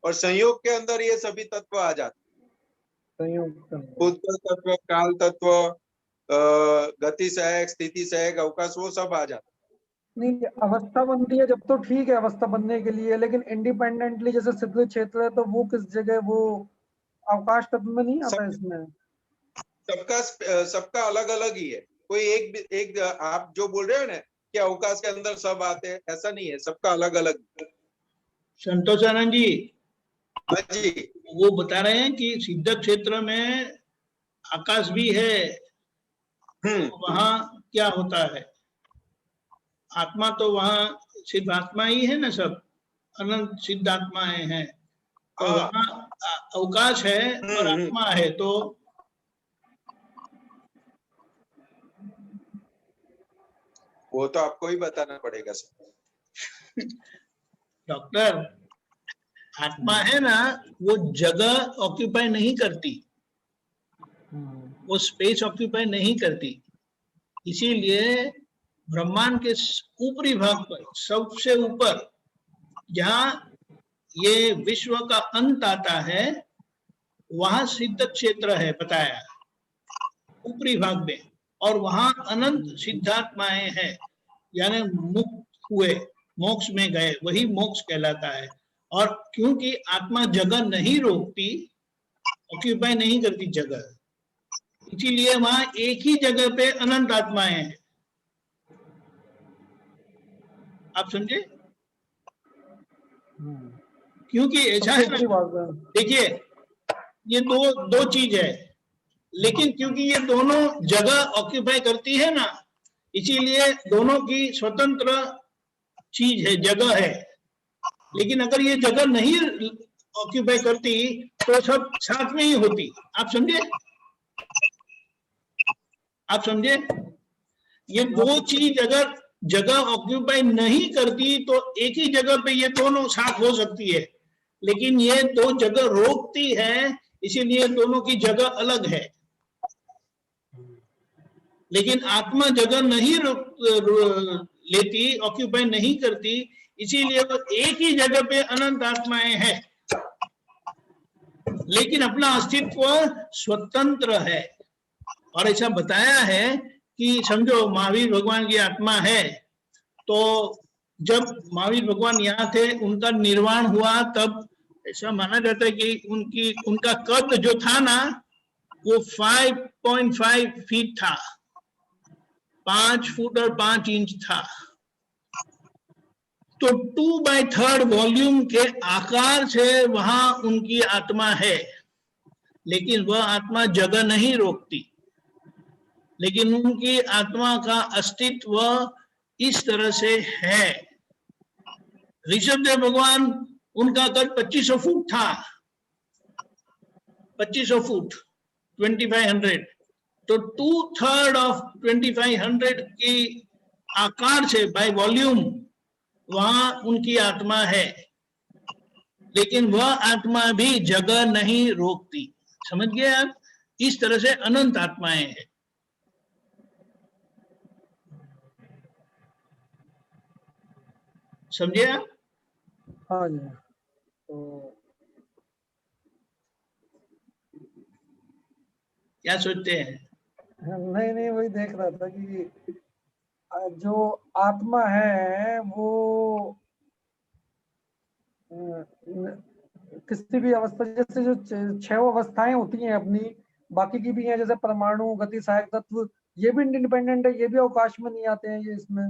और संयोग के अंदर ये सभी तत्व आ जाते हैं। भूत तत्व, काल तत्व, गति सहायक, स्थिति सहायक, अवकाश, वो सब आ जाता है। नहीं, अवस्था बनती है जब तो ठीक है अवस्था बनने के लिए, लेकिन इंडिपेंडेंटली जैसे सिद्ध क्षेत्र है तो वो किस जगह, वो अवकाश तत्व में नहीं आता इसमें? सबका अलग अलग ही है, कोई एक आप जो बोल रहे हो ना कि अवकाश के अंदर सब आते हैं, ऐसा नहीं है, सबका अलग अलग। संतोषानंद जी। हाँ जी। वो बता रहे हैं कि सिद्ध क्षेत्र में आकाश भी है, वहां क्या होता है? आत्मा तो वहां सिर्फ आत्मा ही है ना, सब अनंत सिद्ध आत्माएं हैं, तो वहां अवकाश है और आत्मा है, तो वो तो आपको ही बताना पड़ेगा सर। डॉक्टर आत्मा है ना, वो जगह ऑक्यूपाई नहीं करती, वो स्पेस ऑक्यूपाई नहीं करती। इसीलिए ब्रह्मांड के ऊपरी भाग पर, सबसे ऊपर, जहां ये विश्व का अंत आता है, वहां सिद्ध क्षेत्र है बताया, ऊपरी भाग में, और वहां अनंत सिद्धात्माएं हैं, यानी मुक्त हुए, मोक्ष में गए, वही मोक्ष कहलाता है। और क्योंकि आत्मा जगह नहीं रोकती, ऑक्यूपाई नहीं करती जगह, इसीलिए वहां एक ही जगह पे अनंत आत्माएं हैं। आप समझे? क्योंकि ऐसा है ना, देखिए ये दो चीज है, लेकिन क्योंकि ये दोनों जगह ऑक्यूपाई करती है ना, इसीलिए दोनों की स्वतंत्र चीज है, जगह है। लेकिन अगर ये जगह नहीं ऑक्यूपाई करती तो सब साथ में ही होती। आप समझे? आप समझे? ये दो चीज अगर जगह ऑक्यूपाई नहीं करती तो एक ही जगह पे ये दोनों साथ हो सकती है, लेकिन ये दो जगह रोकती है, इसीलिए दोनों की जगह अलग है। लेकिन आत्मा जगह नहीं लेती, ऑक्यूपाई नहीं करती, इसीलिए वो एक ही जगह पे अनंत आत्माएं हैं, लेकिन अपना अस्तित्व स्वतंत्र है। और ऐसा बताया है कि समझो महावीर भगवान की आत्मा है, तो जब महावीर भगवान यहाँ थे, उनका निर्वाण हुआ, तब ऐसा माना जाता है कि उनका कद जो था ना, वो 5.5 फीट था, 5 फुट और 5 इंच था। तो 2/3 वॉल्यूम के आकार से वहां उनकी आत्मा है, लेकिन वह आत्मा जगह नहीं रोकती। लेकिन उनकी आत्मा का अस्तित्व इस तरह से है। ऋषभदेव भगवान, उनका कद 2500 फुट था, 2500 फुट, 2500। तो 2/3 ऑफ 2500 की आकार से, बाय वॉल्यूम, वहां उनकी आत्मा है, लेकिन वह आत्मा भी जगह नहीं रोकती। समझ गए आप? इस तरह से अनंत आत्माएं हैं। समझे आप? हाँ जी। तो क्या सोचते हैं? नहीं, वही देख रहा था कि जो आत्मा है वो किसी भी अवस्था, जैसे जो 6 अवस्थाएं होती हैं अपनी, बाकी की भी हैं, जैसे परमाणु, गति, सहायक तत्व, ये भी इंडिपेंडेंट है, ये भी अवकाश में नहीं आते हैं ये इसमें?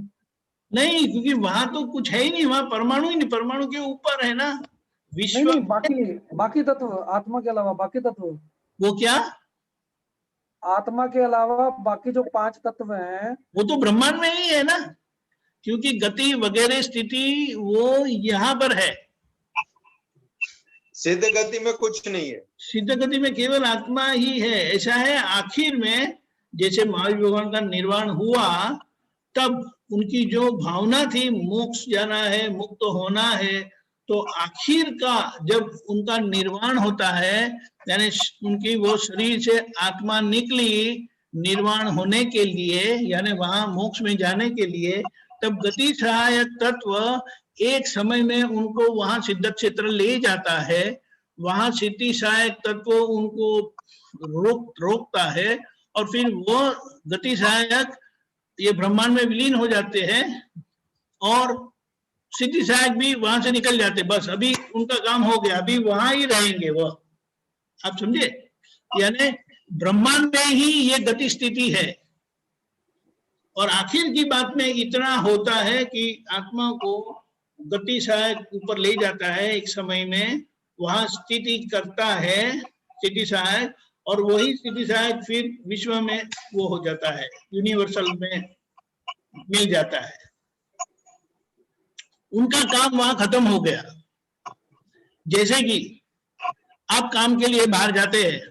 नहीं, क्योंकि वहां तो कुछ है ही नहीं, वहां परमाणु ही नहीं, परमाणु के ऊपर है ना विश्व। नहीं, बाकी तत्व, आत्मा के अलावा बाकी तत्व। वो क्या? आत्मा के अलावा बाकी जो 5 तत्व हैं, वो तो ब्रह्मांड में ही है ना, क्योंकि गति वगैरह स्थिति वो यहाँ पर है। सिद्ध गति में कुछ नहीं है, सिद्ध गति में केवल आत्मा ही है। ऐसा है, आखिर में जैसे महावीर भगवान का निर्वाण हुआ, तब उनकी जो भावना थी, मोक्ष जाना है, मुक्त होना है, तो आखिर का जब उनका निर्वाण होता है, यानी उनकी वो शरीर से आत्मा निकली निर्वाण होने के लिए, यानी वहां मोक्ष में जाने के लिए, तब गति सहायक तत्व एक समय में उनको वहां सिद्ध क्षेत्र ले जाता है। वहां सिद्धि सहायक तत्व उनको रोकता है, और फिर वो गति सहायक ये ब्रह्मांड में विलीन हो जाते हैं, और सिद्धि सहायक भी वहां से निकल जाते। बस अभी उनका काम हो गया, अभी वहां ही रहेंगे वो। आप समझे? यानी ब्रह्मांड में ही ये गति स्थिति है। और आखिर की बात में इतना होता है कि आत्मा को गति सहायक ऊपर ले जाता है एक समय में, वहां स्थिति करता है सिद्धि सहायक, और वही सिद्धि सहायक फिर विश्व में वो हो जाता है, यूनिवर्सल में मिल जाता है। उनका काम वहां खत्म हो गया। जैसे कि आप काम के लिए बाहर जाते हैं,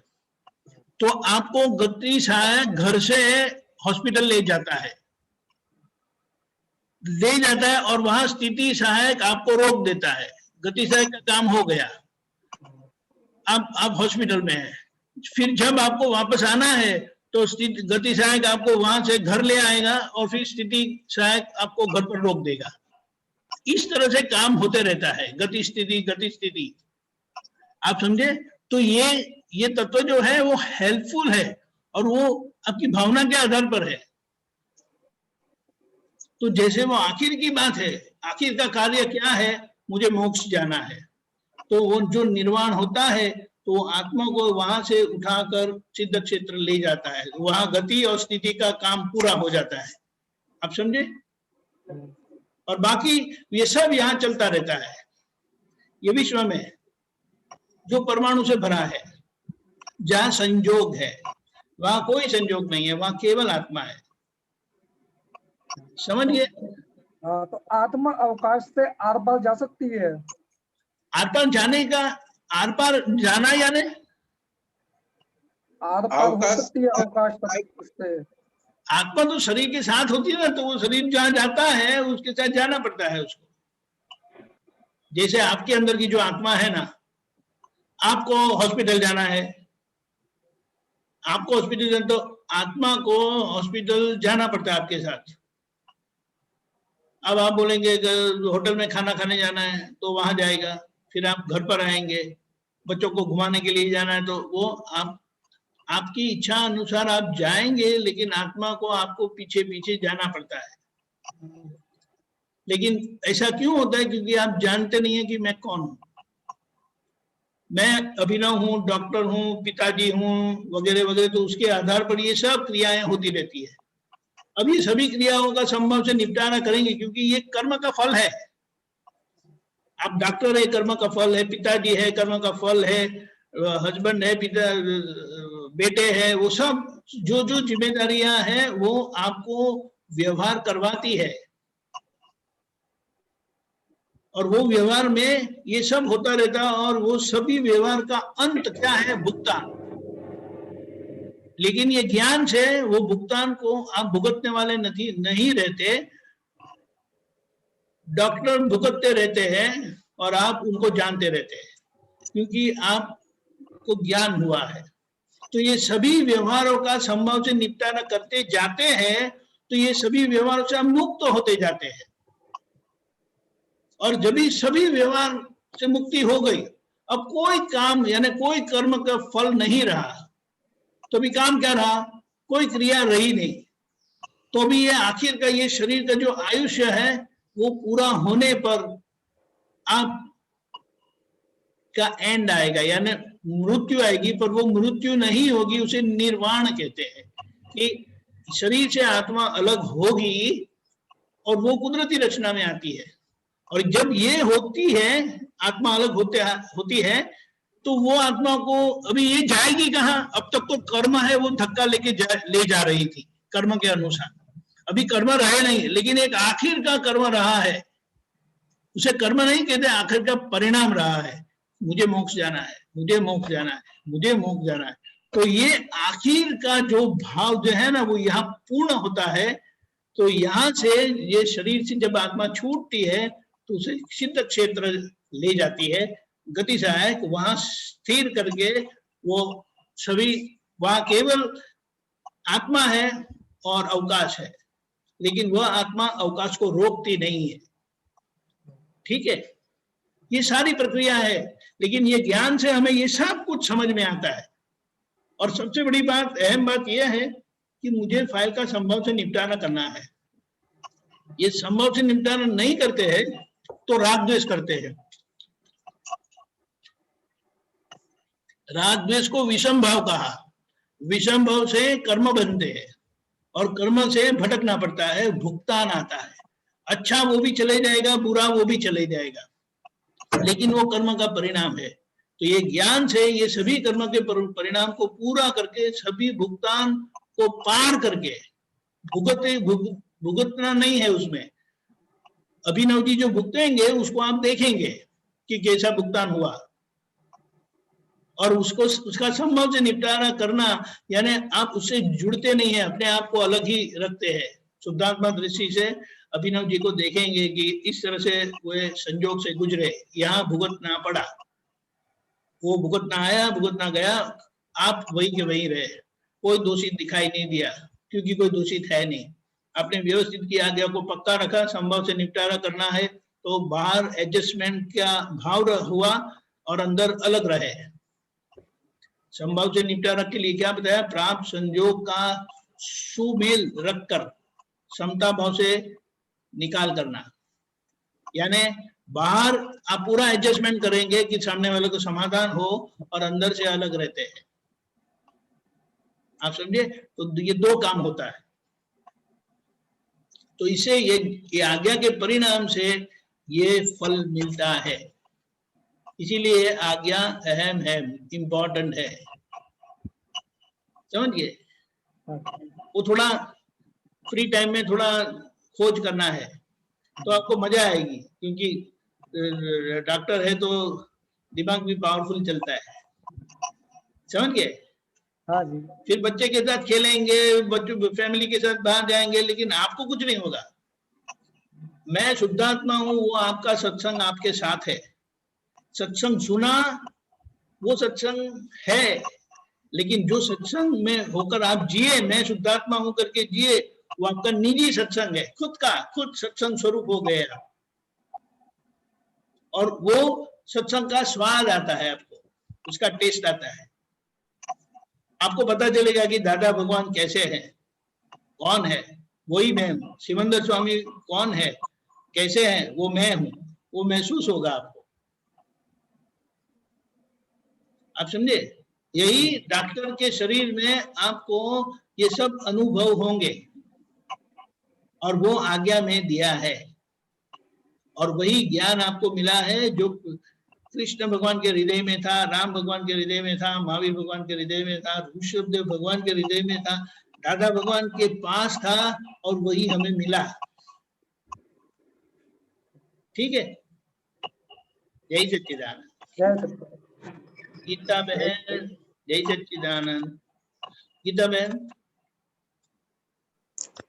तो आपको गति सहायक घर से हॉस्पिटल ले जाता है, और वहां स्थिति सहायक आपको रोक देता है, गति सहायक का काम हो गया, आप हॉस्पिटल में हैं, फिर जब आपको वापस आना है तो गति सहायक आपको वहां से घर ले आएगा और फिर स्थिति सहायक आपको घर पर रोक देगा। इस तरह से काम होते रहता है, गति स्थिति, आप समझे? तो ये तत्व जो है वो हेल्पफुल है और वो आपकी भावना के आधार पर है। तो जैसे वो आखिर की बात है, आखिर का कार्य क्या है, मुझे मोक्ष जाना है, तो वो जो निर्वाण होता है तो वो आत्मा को वहां से उठाकर सिद्ध क्षेत्र ले जाता है, वहां गति और स्थिति का काम पूरा हो जाता है, आप समझे? और बाकी ये सब यहाँ चलता रहता है। ये विश्व में जो परमाणु से भरा है, जहाँ संयोग है वहां कोई संयोग नहीं है, वहां केवल आत्मा है, समझ गए? तो आत्मा अवकाश से आर पार जा सकती है? आर पार जाने का, आर पार जाना यानी आर पार हो सकती है अवकाश तक से? आत्मा तो शरीर के साथ होती है ना, तो वो शरीर जहाँ जाता है उसके साथ जाना पड़ता है उसको। जैसे आपके अंदर की जो आत्मा है ना, आपको हॉस्पिटल जाना है, आपको हॉस्पिटल, तो आत्मा को हॉस्पिटल जाना पड़ता है आपके साथ। अब आप बोलेंगे होटल में खाना खाने जाना है तो वहां जाएगा, फिर आप घर पर आएंगे, बच्चों को घुमाने के लिए जाना है तो वो आपकी इच्छा अनुसार आप जाएंगे, लेकिन आत्मा को आपको पीछे पीछे जाना पड़ता है। लेकिन ऐसा क्यों होता है? क्योंकि आप जानते नहीं है कि मैं कौन हूं। मैं अभिनव हूँ, डॉक्टर हूँ, पिताजी हूँ, वगैरह वगैरह, तो उसके आधार पर ये सब क्रियाएं होती रहती है। अब ये सभी क्रियाओं का संभव से निपटारा करेंगे, क्योंकि ये कर्म का फल है। आप डॉक्टर है, कर्म का फल है, पिताजी है, कर्म का फल है, हस्बैंड है, बेटे है, वो सब जो जो जिम्मेदारियां हैं वो आपको व्यवहार करवाती है, और वो व्यवहार में ये सब होता रहता है, और वो सभी व्यवहार का अंत क्या है? भुगतान। लेकिन ये ज्ञान से वो भुगतान को आप भुगतने वाले नहीं रहते, डॉक्टर भुगतते रहते हैं और आप उनको जानते रहते हैं, क्योंकि आपको ज्ञान हुआ है। तो ये सभी व्यवहारों का संभव से निपटारा करते जाते हैं, तो ये सभी व्यवहारों से हम मुक्त होते जाते हैं। और जब भी सभी व्यवहार से मुक्ति हो गई, अब कोई काम यानी कोई कर्म का फल नहीं रहा, तो भी काम क्या रहा? कोई क्रिया रही नहीं। तो भी ये आखिर का ये शरीर का जो आयुष्य है वो पूरा होने पर आप का एंड आएगा, यानी मृत्यु आएगी, पर वो मृत्यु नहीं होगी, उसे निर्वाण कहते हैं। कि शरीर से आत्मा अलग होगी और वो कुदरती रचना में आती है। और जब ये होती है, आत्मा अलग होती है, तो वो आत्मा को अभी ये जाएगी कहाँ? अब तक तो कर्म है वो धक्का ले जा रही थी कर्म के अनुसार, अभी कर्म रहे नहीं, लेकिन एक आखिर का कर्म रहा है, उसे कर्म नहीं कहते, आखिर का परिणाम रहा है। मुझे मोक्ष जाना है, मुझे मोक्ष जाना है, मुझे मोक्ष जाना है। तो ये आखिर का जो भाव जो है ना, वो यहाँ पूर्ण होता है। तो यहाँ से ये शरीर से जब आत्मा छूटती है तो उसे सिद्ध क्षेत्र ले जाती है, गति सहायक, वहां स्थिर करके वो सभी, वहां केवल आत्मा है और अवकाश है, लेकिन वह आत्मा अवकाश को रोकती नहीं है। ठीक है, ये सारी प्रक्रिया है, लेकिन ये ज्ञान से हमें ये सब कुछ समझ में आता है। और सबसे बड़ी बात, अहम बात यह है कि मुझे फाइल का संभव से निपटारा करना है। ये संभव से निपटारा नहीं करते हैं तो राग द्वेष करते हैं। राग द्वेष को विषम भाव कहा। विषम भाव से कर्म बनते हैं और कर्म से भटकना पड़ता है, भुगतान आता है। अच्छा वो भी चले जाएगा, बुरा वो भी चले जाएगा, लेकिन वो कर्म का परिणाम है। तो ये ज्ञान से ये सभी कर्म के परिणाम को पूरा करके, सभी भुगतान को पार करके, भुगतना नहीं है उसमें। अभिनव जी जो भुगतेंगे उसको आप देखेंगे कि कैसा भुगतान हुआ, और उसको उसका संभव से निपटारा करना, यानी आप उससे जुड़ते नहीं है, अपने आप को अलग ही रखते हैं। शुद्धात्मा दृष्टि से अभिनव जी को देखेंगे कि इस तरह से वे संजोग से गुजरे, यहाँ भुगतना पड़ा, वो भुगतना आया भुगतना गया, आप वही के वही रहे, कोई दोषी दिखाई नहीं दिया क्योंकि कोई दोषित है नहीं। आपने व्यवस्थित की आज्ञा को पक्का रखा, संभव से निपटारा करना है तो बाहर एडजस्टमेंट का भाव हुआ और अंदर अलग रहे। संभव से निपटारा के लिए क्या बताया, प्राप्त संयोग का सुमेल रखकर समता भाव से निकाल करना, यानी बाहर आप पूरा एडजस्टमेंट करेंगे कि सामने वाले को समाधान हो और अंदर से अलग रहते हैं, आप समझे। तो ये दो काम होता है। तो इसे ये आज्ञा के परिणाम से ये फल मिलता है, इसीलिए आज्ञा अहम है, इम्पोर्टेंट है, समझिए। वो थोड़ा फ्री टाइम में थोड़ा खोज करना है तो आपको मजा आएगी, क्योंकि डॉक्टर है तो दिमाग भी पावरफुल चलता है, समझ गए। हाँ जी। फिर बच्चे के साथ खेलेंगे, बच्चों फैमिली के साथ बाहर जाएंगे, लेकिन आपको कुछ नहीं होगा। मैं शुद्धात्मा हूं, वो आपका सत्संग आपके साथ है। सत्संग सुना वो सत्संग है, लेकिन जो सत्संग में होकर आप जिए, मैं शुद्धात्मा हूं करके जिए, वो आपका निजी सत्संग है, खुद का खुद सत्संग स्वरूप हो गया, और वो सत्संग का स्वाद आता है, आपको उसका टेस्ट आता है। आपको पता चलेगा कि दादा भगवान कैसे हैं, कौन है, वही मैं हूं। सिमंदर स्वामी कौन है, कैसे हैं, वो मैं हूं, वो महसूस होगा आपको, आप समझे। यही डॉक्टर के शरीर में आपको ये सब अनुभव होंगे, और वो आज्ञा में दिया है, और वही ज्ञान आपको मिला है जो कृष्ण भगवान के हृदय में था, राम भगवान के हृदय में था, महावीर भगवान के हृदय में था, ऋषभदेव भगवान के हृदय में था, दादा भगवान के पास था, और वही हमें मिला। ठीक है, जय सच्चिदानंद। गीता बहन, जय सच्चिदानंद। गीता बहन,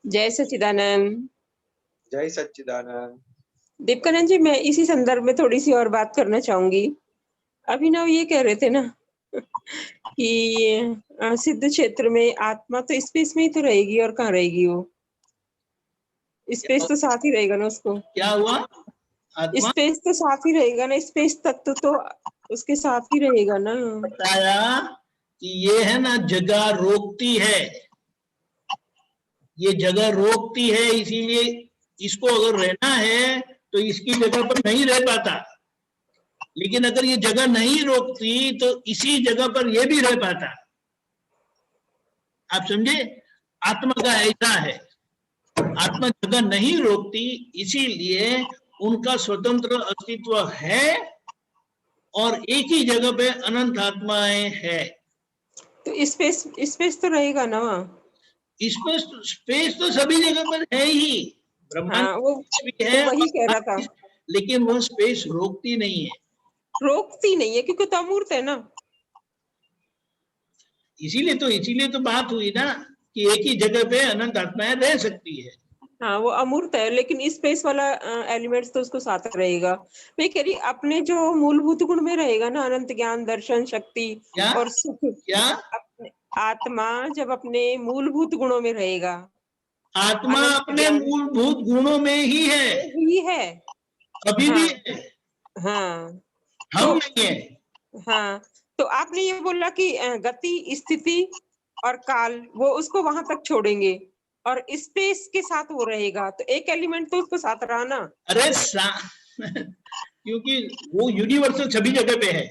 जय सच्चिदानंद। जय सच्चिदानंद। दीपकानंद जी, मैं इसी संदर्भ में थोड़ी सी और बात करना चाहूंगी। अभिनव ये कह रहे थे ना कि सिद्ध क्षेत्र में आत्मा तो स्पेस में ही तो रहेगी, और कहाँ रहेगी, वो स्पेस तो साथ ही रहेगा ना उसको। क्या हुआ, आत्मा स्पेस तो साथ ही रहेगा ना, स्पेस तत्व तो उसके साथ ही रहेगा ना। बताया कि ये है ना, जगह रोकती है, ये जगह रोकती है, इसीलिए इसको अगर रहना है तो इसकी जगह पर नहीं रह पाता, लेकिन अगर ये जगह नहीं रोकती तो इसी जगह पर ये भी रह पाता, आप समझे। आत्मा का ऐसा है, आत्मा जगह नहीं रोकती, इसीलिए उनका स्वतंत्र अस्तित्व है, और एक ही जगह पे अनंत आत्माएं है। तो स्पेस तो रहेगा ना वहाँ। स्पेस तो सभी जगह पर है ही, ब्रह्मांड वो भी है, तो वही कह रहा था, लेकिन वो स्पेस रोकती नहीं है, रोकती नहीं है, क्योंकि तो अमूर्त है ना। इसीलिए तो बात हुई ना कि एक ही जगह पे अनंत आत्माएं रह सकती है। हाँ, वो अमूर्त है, लेकिन स्पेस वाला एलिमेंट्स तो उसको साथ रहेगा। मैं कह रही अपने जो मूलभूत गुण में रहेगा ना, अनंत ज्ञान, दर्शन, शक्ति और सुख, क्या अपने आत्मा जब अपने मूलभूत गुणों में रहेगा, आत्मा अपने मूलभूत गुणों में ही है, अभी भी है। हाँ, हम नहीं है। हाँ, तो आपने ये बोला कि गति, स्थिति और काल, वो उसको वहां तक छोड़ेंगे और स्पेस के साथ वो रहेगा, तो एक एलिमेंट तो उसको साथ रहा ना। अरे क्योंकि वो यूनिवर्सल सभी जगह पे है,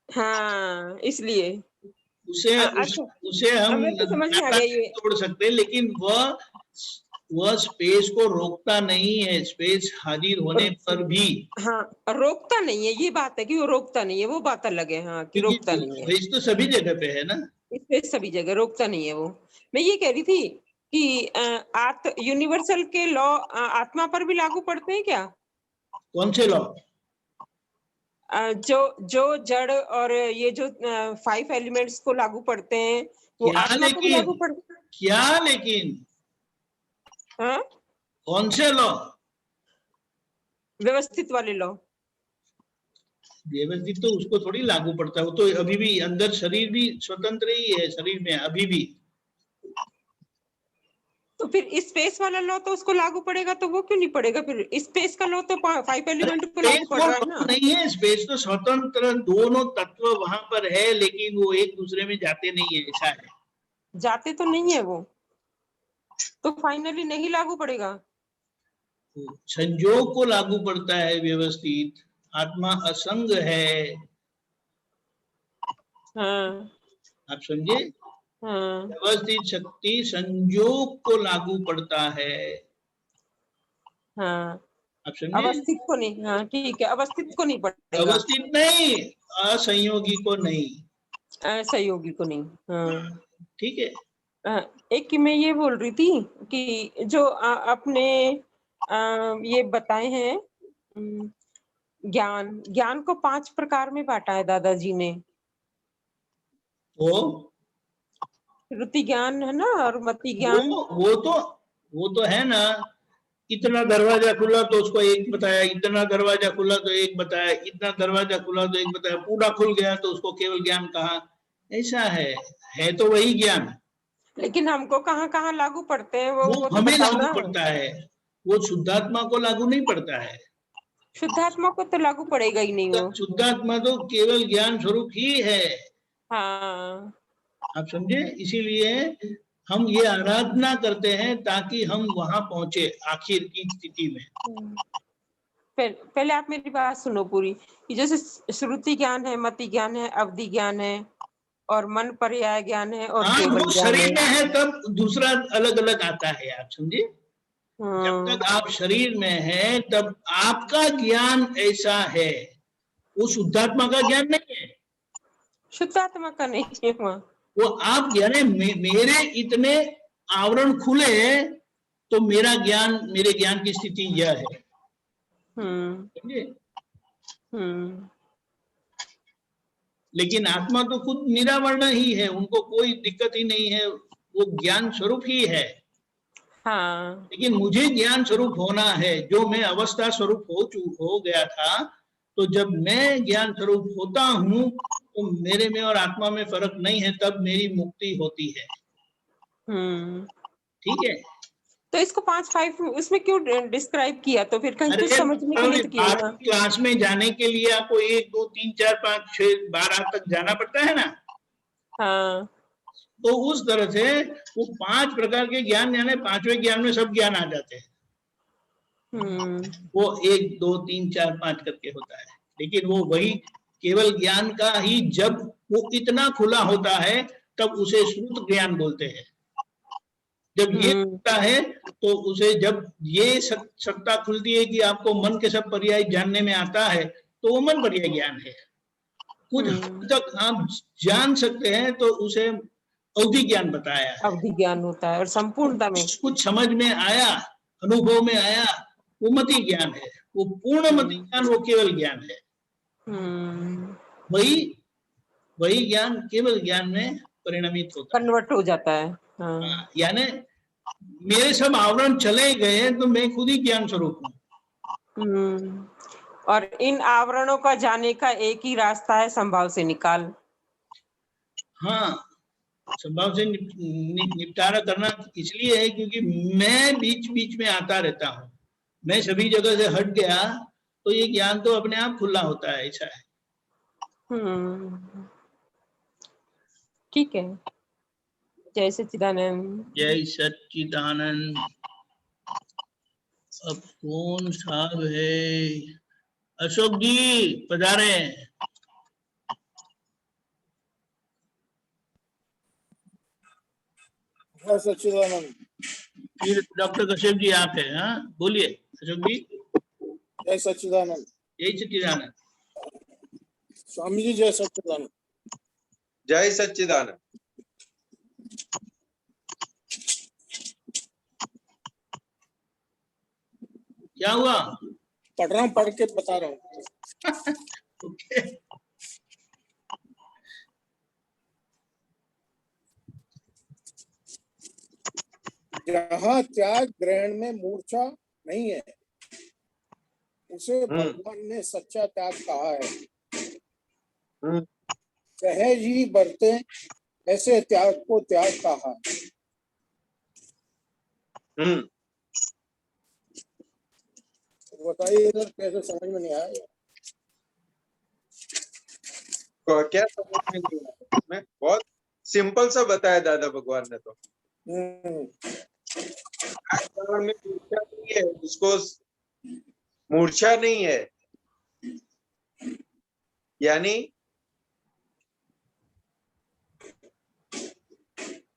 हाँ, इसलिए उसे हम तो समझ में आ गया ये। तोड़ सकते हैं, लेकिन वह स्पेस को रोकता नहीं है, स्पेस हाजिर होने पर भी। हाँ, रोकता नहीं है, ये बात है कि वो रोकता नहीं है, वो बात अलग है। हाँ, कि रोकता नहीं है, स्पेस तो सभी जगह पे है ना, स्पेस सभी जगह, रोकता नहीं है वो। मैं ये कह रही थी कि यूनिवर्सल के लॉ आत्मा पर भी लागू पड़ते हैं क्या? कौन से लॉ? जो जड़ और ये जो 5 एलिमेंट्स को लागू पड़ते हैं, वो आत्मा पर भी लागू पड़ते हैं क्या? लेकिन हाँ? कौन से लॉ? व्यवस्थित वाले लॉ। व्यवस्थित तो उसको थोड़ी लागू पड़ता है, वो तो अभी भी अंदर शरीर भी स्वतंत्र ही है शरीर में अभी भी। तो फिर स्पेस वाला लॉ तो उसको लागू पड़ेगा, तो वो क्यों नहीं पड़ेगा? फिर स्पेस का लॉ तो 5 एलिमेंट को लागू स्पेस पड़ रहा है वो ना। नहीं है, स्पेस तो स्वतंत्र दोनों तत्व वहां पर है, लेकिन वो एक दूसरे में जाते नहीं है, ऐसा है। जाते तो नहीं है वो, तो फाइनली नहीं लागू पड़ेगा। संयोग को लागू पड़ता है व्यवस्थित। आत्मा असंग है। हाँ आप समझे? हाँ व्यवस्थित शक्ति संयोग को लागू पड़ता है। हाँ, आप समझे? अवस्थित को नहीं। हाँ ठीक है, अवस्थित को नहीं पड़ेगा, अवस्थित नहीं, असंयोगी को नहीं। असहयोगी को नहीं। हाँ ठीक है। एक कि मैं ये बोल रही थी कि जो आपने ये बताए हैं, ज्ञान को 5 प्रकार में बांटा है दादाजी ने। वो श्रुति ज्ञान है ना, और मति ज्ञान। वो तो है ना। इतना दरवाजा खुला तो उसको एक बताया, इतना दरवाजा खुला तो एक बताया, इतना दरवाजा खुला तो एक बताया, पूरा खुल गया तो उसको केवल ज्ञान कहा। ऐसा है तो वही ज्ञान। लेकिन हमको कहाँ कहाँ लागू पड़ते हैं वो तो हमें बताओ लागू ना। पड़ता है, वो शुद्धात्मा को लागू नहीं पड़ता है। शुद्धात्मा को तो लागू पड़ेगा ही नहीं वो। शुद्धात्मा तो केवल ज्ञान स्वरूप ही है। हाँ आप समझे? इसीलिए हम ये आराधना करते हैं ताकि हम वहां पहुंचे आखिर की स्थिति में। पहले आप मेरी बात सुनो पूरी, कि जैसे श्रुति ज्ञान है, मति ज्ञान है, अवधि ज्ञान है, और मन पर्याय ज्ञान है, और केवल वो ज्ञान शरीर में है। है तब दूसरा अलग अलग आता है। आप समझे? जब तक आप शरीर में है तब आपका ज्ञान ऐसा है, वो शुद्धात्मा का ज्ञान नहीं है। शुद्धात्मा का नहीं है वहाँ। वो आप यानी मेरे इतने आवरण खुले हैं तो मेरा ज्ञान, मेरे ज्ञान की स्थिति यह है। समझे? लेकिन आत्मा तो खुद निरावर्ण ही है, उनको कोई दिक्कत ही नहीं है, वो ज्ञान स्वरूप ही है। हाँ लेकिन मुझे ज्ञान स्वरूप होना है, जो मैं अवस्था स्वरूप हो गया था। तो जब मैं ज्ञान स्वरूप होता हूँ तो मेरे में और आत्मा में फर्क नहीं है, तब मेरी मुक्ति होती है। ठीक है? तो इसको 5 उसमें क्यों डिस्क्राइब किया? तो फिर कहीं कुछ समझने के लिए तो किया ना। क्लास में जाने के लिए आपको 1 2 3 4 5 6 12 तक जाना पड़ता है ना। हाँ तो उस तरह से वो 5 प्रकार के ज्ञान, यानी 5वें ज्ञान में सब ज्ञान आ जाते हैं। वो 1 2 3 4 5 करके होता है, लेकिन वो वही केवल ज्ञान का ही जब वो इतना खुला होता है तब उसे श्रुत ज्ञान बोलते हैं। जब ये होता है तो उसे, जब ये सत्ता खुलती है कि आपको मन के सब पर्याय जानने में आता है, तो वो मन पर्याय ज्ञान है। कुछ हद तक आप जान सकते हैं तो उसे अवधि ज्ञान बताया है। अवधि ज्ञान होता है, और संपूर्णता में कुछ समझ में आया, अनुभव में आया, वो मति ज्ञान है। वो पूर्ण मति ज्ञान, वो केवल ज्ञान है। वही ज्ञान केवल ज्ञान में परिणमित होता है, कन्वर्ट हो जाता है। हाँ। यानी मेरे सब आवरण चले गए तो मैं खुद ही ज्ञान स्वरूप हूँ। और इन आवरणों का जाने का एक ही रास्ता है, संभाव से निकाल। हाँ, संभाव से निपटारा करना इसलिए है क्योंकि मैं बीच बीच में आता रहता हूँ। मैं सभी जगह से हट गया तो ये ज्ञान तो अपने आप खुला होता है, ऐसा है। ठीक है। जय सच्चिदानंद। जय सच्चिदानंद। अब कौन साहब है? अशोक जी पधारे। सच्चिदानंद। फिर डॉक्टर कश्यप जी आप है? हाँ बोलिए अशोक जी। जय सच्चिदानंद। जय सच्चिदानंद। स्वामी जी जय सच्चिदानंद। जय सच्चिदानंद। क्या हुआ? पढ़ रहा हूँ, पढ़ के बता रहा हूँ। ओके। जहाँ त्याग ग्रहण में मूर्छा नहीं है, उसे भगवान ने सच्चा त्याग कहा है। हम्म, सहज ही बरते ऐसे त्याग को त्याग कहा है। हम्म। तो बताइए इधर कैसे समझ में नहीं आया? क्या समझ में नहीं आया? मैं बहुत सिंपल सा बताया दादा भगवान ने तो। कारण में मूर्छा नहीं है, उसको मूर्छा नहीं है, यानी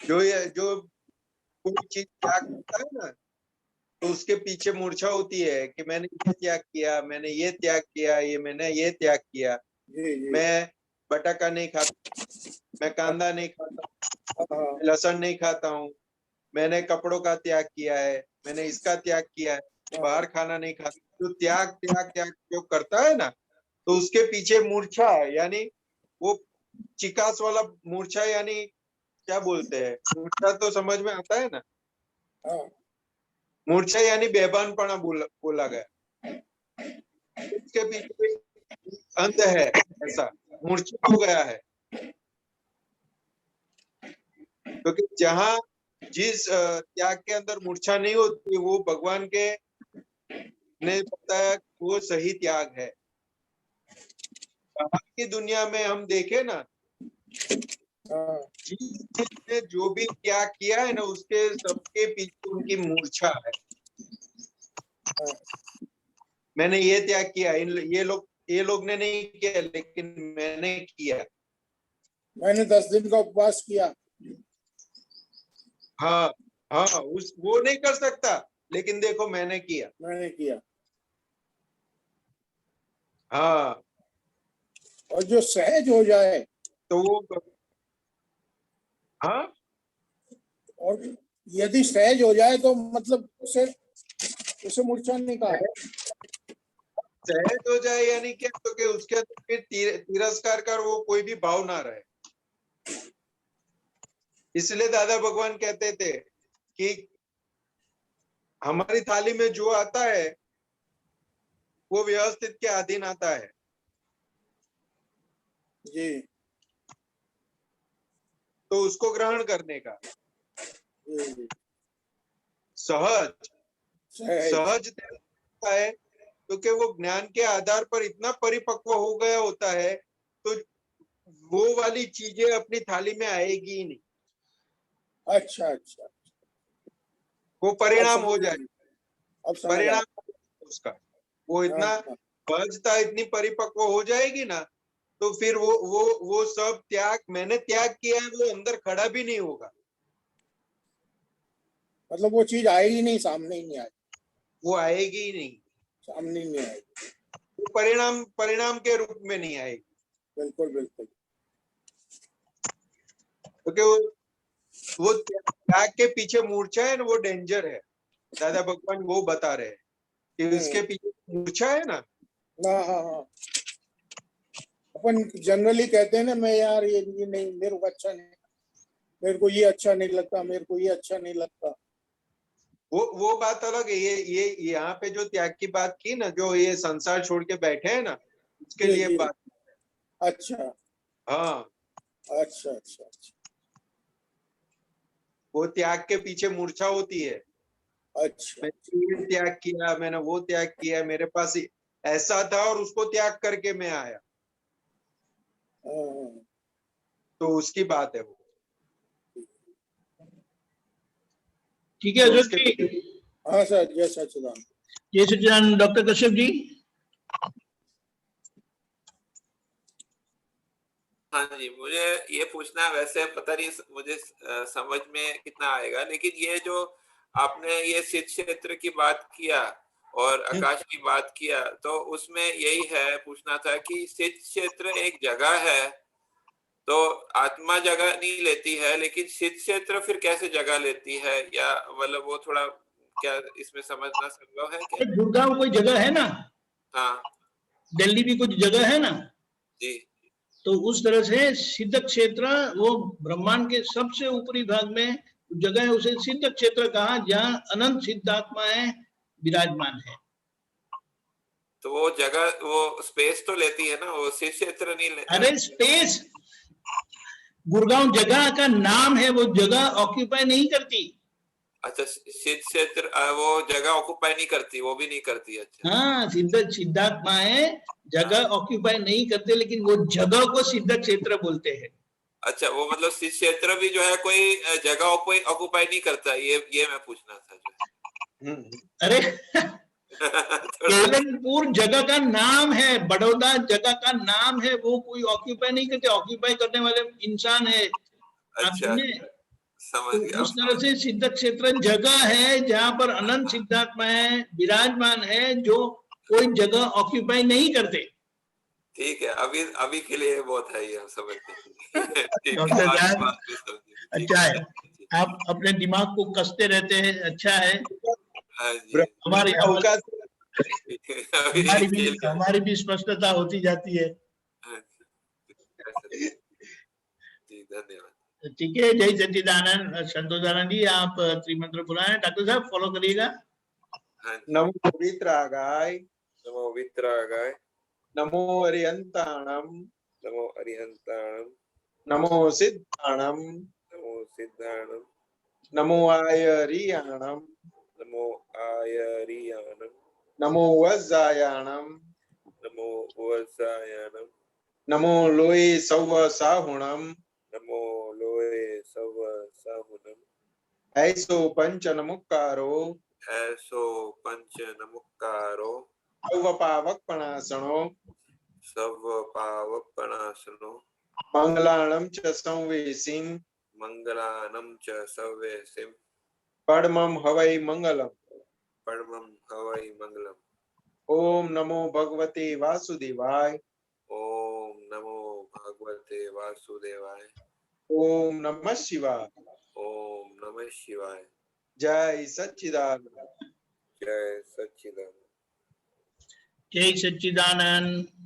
जो कोई चीज त्याग करता है ना, तो उसके पीछे मूर्छा होती है कि मैंने ये त्याग किया, मैंने ये त्याग किया, मैंने ये त्याग किया। मैं बटाका नहीं खाता, मैं कांदा नहीं खाता, लहसुन नहीं खाता हूँ, मैंने कपड़ों का त्याग किया है, मैंने इसका त्याग किया है, बाहर खाना नहीं खाता। जो त्याग त्याग त्याग जो करता है ना, तो उसके पीछे मूर्छा है, यानी वो चिकास वाला मूर्छा, यानी क्या बोलते हैं, मूर्छा तो समझ में आता है ना। मूर्छा यानी बेभानपना बोला गया, उसके पीछे अंत है, ऐसा मूर्छित हो गया है। क्योंकि जहां जिस त्याग के अंदर मूर्छा नहीं होती, वो भगवान के ने बताया वो सही त्याग है। बाहर की दुनिया में हम देखे ना, जिसने जो भी त्याग किया है ना, उसके सबके पीछे उनकी मूर्छा है। मैंने ये त्याग किया, ये लोग ने नहीं किया, लेकिन मैंने किया। मैंने 10 दिन का उपवास किया। हाँ हाँ, वो नहीं कर सकता, लेकिन देखो मैंने किया। हाँ, और जो सहज हो जाए तो वो, हाँ, और यदि सहज हो जाए तो मतलब उसे मूर्छा नहीं कहा। सहज हो जाए यानी क्या, तो कि उसके अंदर फिर तिरस्कार कर वो कोई भी भाव ना रहे। इसलिए दादा भगवान कहते थे कि हमारी थाली में जो आता है वो व्यवस्थित के अधीन आता है जी। तो उसको ग्रहण करने का सहज है, क्योंकि वो ज्ञान के आधार पर इतना परिपक्व हो गया होता है, तो वो वाली चीजें अपनी थाली में आएगी ही नहीं। अच्छा अच्छा, वो परिणाम हो जाए, परिणाम उसका वो इतना सहजता इतनी परिपक्व हो जाएगी ना, तो फिर वो सब त्याग मैंने त्याग किया है वो अंदर खड़ा भी नहीं होगा। मतलब वो चीज आएगी नहीं, सामने ही नहीं आएगी। वो आएगी ही नहीं, सामने ही नहीं आएगी। वो परिणाम के रूप में नहीं आएगी। बिल्कुल बिल्कुल। क्योंकि वो त्याग के पीछे मूर्छा है ना, वो डेंजर है। दादा भगवान वो बता रहे हैं कि उसके पीछे मूर्छा है ना। हाँ। अपन जनरली कहते हैं ना, मैं यार ये नहीं, मेरे को अच्छा नहीं, मेरे को ये अच्छा नहीं लगता, मेरे को ये अच्छा नहीं लगता। वो बात अलग है। ये यहाँ पे जो त्याग की बात की ना, जो ये संसार छोड़ के बैठे हैं ना, उसके लिए बात। अच्छा हाँ, अच्छा। वो त्याग के पीछे मूर्छा होती है। अच्छा, मैंने ये त्याग किया, मैंने वो त्याग किया, मेरे पास ऐसा था और उसको त्याग करके मैं आया, तो उसकी बात है वो। ठीक है अशोक जी। हाँ सर, जय सच्चिदानंद। जय सच्चिदानंद। डॉक्टर कश्यप जी। हाँ जी, मुझे ये पूछना, वैसे पता नहीं मुझे समझ में कितना आएगा, लेकिन ये जो आपने ये सिद्ध क्षेत्र की बात किया और आकाश की बात किया, तो उसमें यही है, पूछना था कि सिद्ध क्षेत्र एक जगह है, तो आत्मा जगह नहीं लेती है, लेकिन सिद्ध क्षेत्र फिर कैसे जगह लेती है, या मतलब वो थोड़ा क्या इसमें समझना संभव है क्या? गुड़गांव कोई जगह है ना, हाँ, दिल्ली भी कुछ जगह है ना, जी। तो उस तरह से सिद्ध क्षेत्र वो ब्रह्मांड के सबसे ऊपरी भाग में जगह है, उसे सिद्ध क्षेत्र कहा, जहाँ अनंत सिद्धात्माएं विराजमान है। तो वो जगह, वो स्पेस तो लेती है ना, वो शीत क्षेत्र नहीं लेती। अरे स्पेस, गुड़गांव जगह का नाम है, वो जगह ऑक्यूपाई नहीं करती। अच्छा, शीत क्षेत्र वो जगह ऑक्युपाई नहीं करती, वो भी नहीं करती। अच्छा हाँ, सिद्धात्माएं जगह ऑक्यूपाई नहीं करते, लेकिन वो जगह को सिद्ध क्षेत्र बोलते हैं। अच्छा, वो मतलब शीत क्षेत्र भी जो है कोई जगह ऑक्युपाई नहीं करता, ये मैं पूछना था जो। अरे केलनपुर जगह का नाम है, बड़ौदा जगह का नाम है, वो कोई ऑक्यूपाई नहीं करते, ऑक्यूपाई करने वाले इंसान है। आप अच्छा, समझे? समझ तो गया। उस तरह से सिद्ध क्षेत्र जगह है जहां पर अनंत सिद्धात्माएं विराजमान है, जो कोई जगह ऑक्यूपाई नहीं करते। ठीक है, अभी के लिए बहुत है, ये हम समझते हैं। ठीक है, डॉक्टर आगे साहब, बात में समझेंगे। अच्छा है, आप अपने दिमाग को कसते रहते हैं, अच्छा है। हाँ जी, हमारी अभी के लिए। हमारी भी स्पष्टता होती जाती है। हाँ जी, धन्यवाद। ठीक है, जय सच्चिदानंद। संतोषानंद जी, आप त्रिमंत्र बुलाएं। डॉक्टर साहब फॉलो करिएगा। हाँ जी। नमो वितरागाय, नमो वितरागाय, नमो अरिहंताणम, नमो अरिहंताणम, नमो सिद्धाणम, नमो सिद्धाणम, नमो आयरियाणम, नमो आयरियाणम, नमो वज्जायाणम, नमो वज्जायाणम, नमो लोये सव्व साहुणम, नमो लोये सव साहुनम, ऐसो पंच नमुक्कारो, ऐसो पंच नमुक्कारो, सव्व पावक पणासनो, सव पावपणासनो, मंगलाणम च संवेसिम, मंगलानम च सव्यसिम, परमं हवै मंगलम। परमं हवै मंगलम। ओम नमो भगवते वासुदेवाय, ओम नमो भगवते वासुदेवाय, ओम नमः शिवाय, ओम नमः शिवाय। जय सच्चिदानंद। जय सच्चिदानंद। जय सच्चिदानंद।